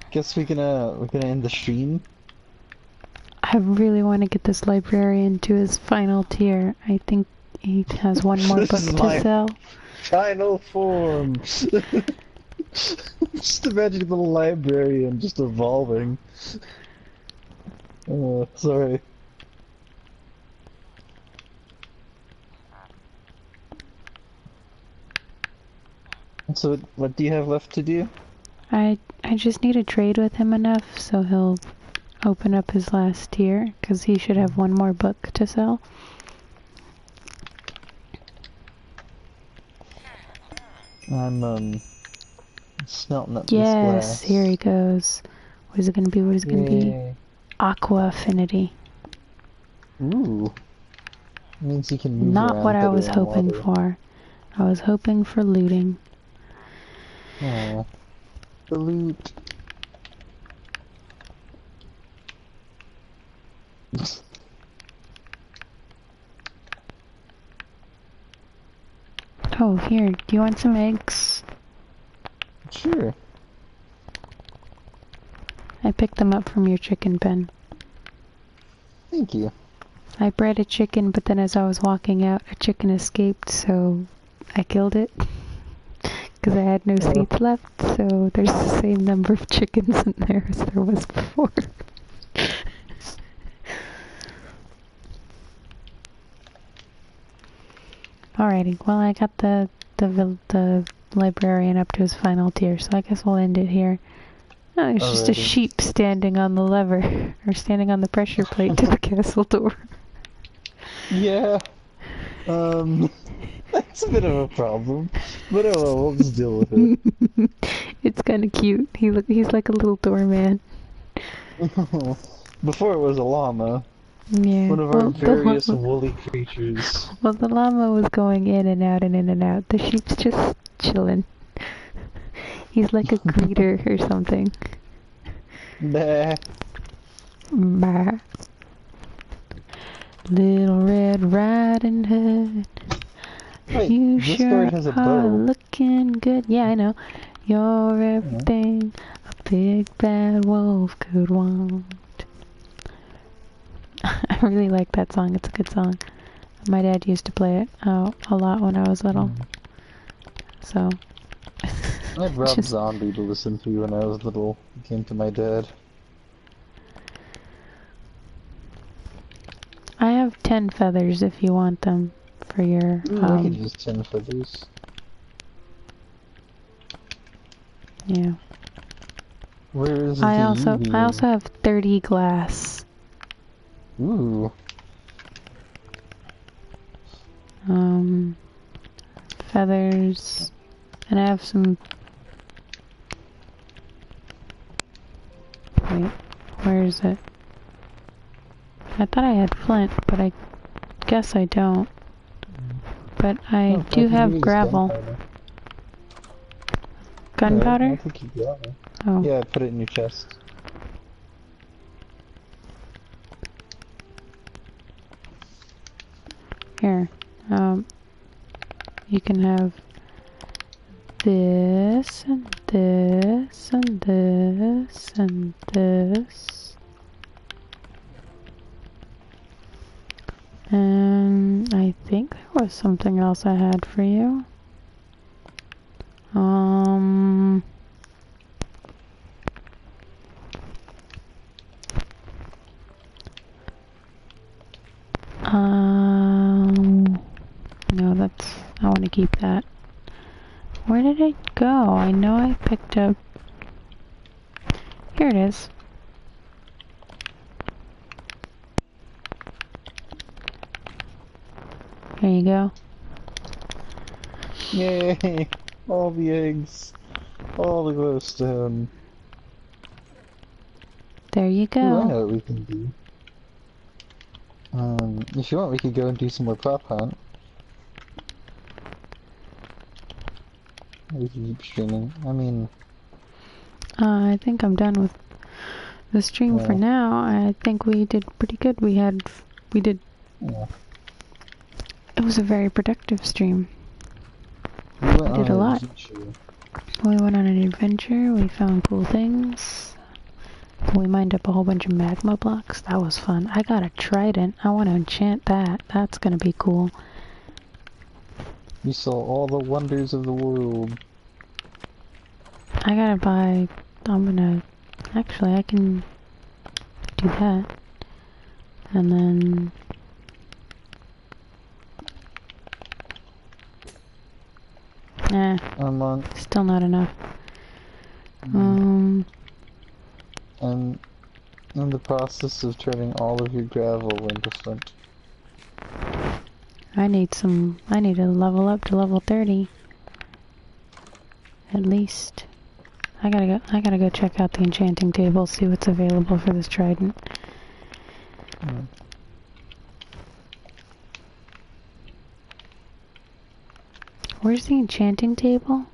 Guess we can end the stream. I really want to get this librarian to his final tier. I think he has 1 more book to sell. Final form. Just imagine the librarian just evolving. Oh, sorry. So, what do you have left to do? I just need to trade with him enough so he'll open up his last tier, because he should have 1 more book to sell. I'm smelting up this Yes, glass. here he goes. What is it gonna be? What is it gonna be? Aqua Affinity. Ooh. Means you can move Not around what I better was in hoping water. for. I was hoping for looting. Aw. The loot. Oh, here. Do you want some eggs? Sure. I picked them up from your chicken pen. Thank you. I bred a chicken, but then as I was walking out, a chicken escaped, so I killed it. Because I had no seeds left, so there's the same number of chickens in there as there was before. Alrighty, well I got the librarian up to his final tier, so I guess we'll end it here. Oh, there's just a sheep standing on the lever, or standing on the pressure plate to the castle door. Yeah. That's a bit of a problem. But oh well, we'll just deal with it. It's kinda cute. He's like a little doorman. Before it was a llama. Yeah. One of our various woolly creatures. Well, the llama was going in and out and in and out. The sheep's just chilling. He's like a greeter or something. Bah. Bah. Little Red Riding Hood. Wait, You this sure bird has a are bow. looking good. Yeah, I know. You're everything a big bad wolf could want. really like that song. It's a good song. My dad used to play it a lot when I was little. So. I had Rob Zombie to listen to when I was little. It came to my dad. I have 10 feathers if you want them for your. I could use 10 feathers. Yeah. Where is I the also UV? have 30 glass. Ooh. Feathers, and I have some. Wait, where is it? I thought I had flint, but I guess I don't. But I do have gravel. Gunpowder? I think you got it. Oh. Yeah, put it in your chest. Here. You can have this, and this, and this, and this. And I think there was something else I had for you. No, I want to keep that. Where did it go? I know I picked up... Here it is. Here you go. Yay! All the eggs. All the glowstone. There you go. Ooh, I know what we can do. If you want, we could go and do some more prop hunt. We can keep streaming. I mean... I think I'm done with the stream for now. I think we did pretty good. We did... Yeah. It was a very productive stream. We did a lot. We went on an adventure. We found cool things. We mined up a whole bunch of magma blocks. That was fun. I got a trident. I want to enchant that. That's gonna be cool. You saw all the wonders of the world. I gotta buy... Actually, I can do that. And then... Still not enough. I'm in the process of turning all of your gravel into flint. I need to level up to level 30. At least. I gotta go check out the enchanting table, see what's available for this trident. Where's the enchanting table?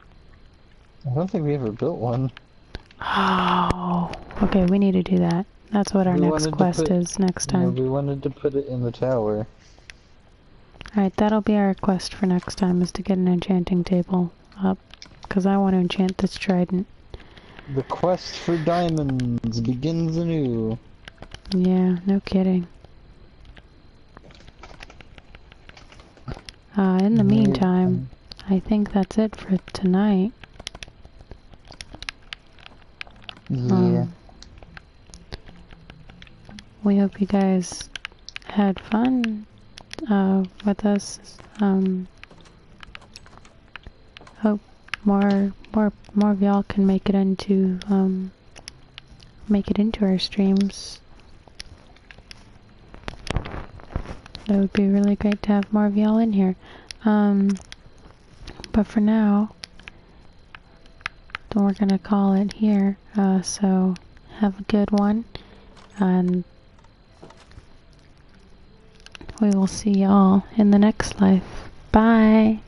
I don't think we ever built one. Oh, okay, we need to do that. That's what our next quest is next time. We wanted to put it in the tower. Alright, that'll be our quest for next time, is to get an enchanting table up. Because I want to enchant this trident. The quest for diamonds begins anew. Yeah, no kidding. In the meantime, I think that's it for tonight. Yeah. We hope you guys had fun with us. Hope more of y'all can make it into our streams. That would be really great to have more of y'all in here. But for now, we're gonna call it here. So have a good one, and we will see y'all in the next life. Bye!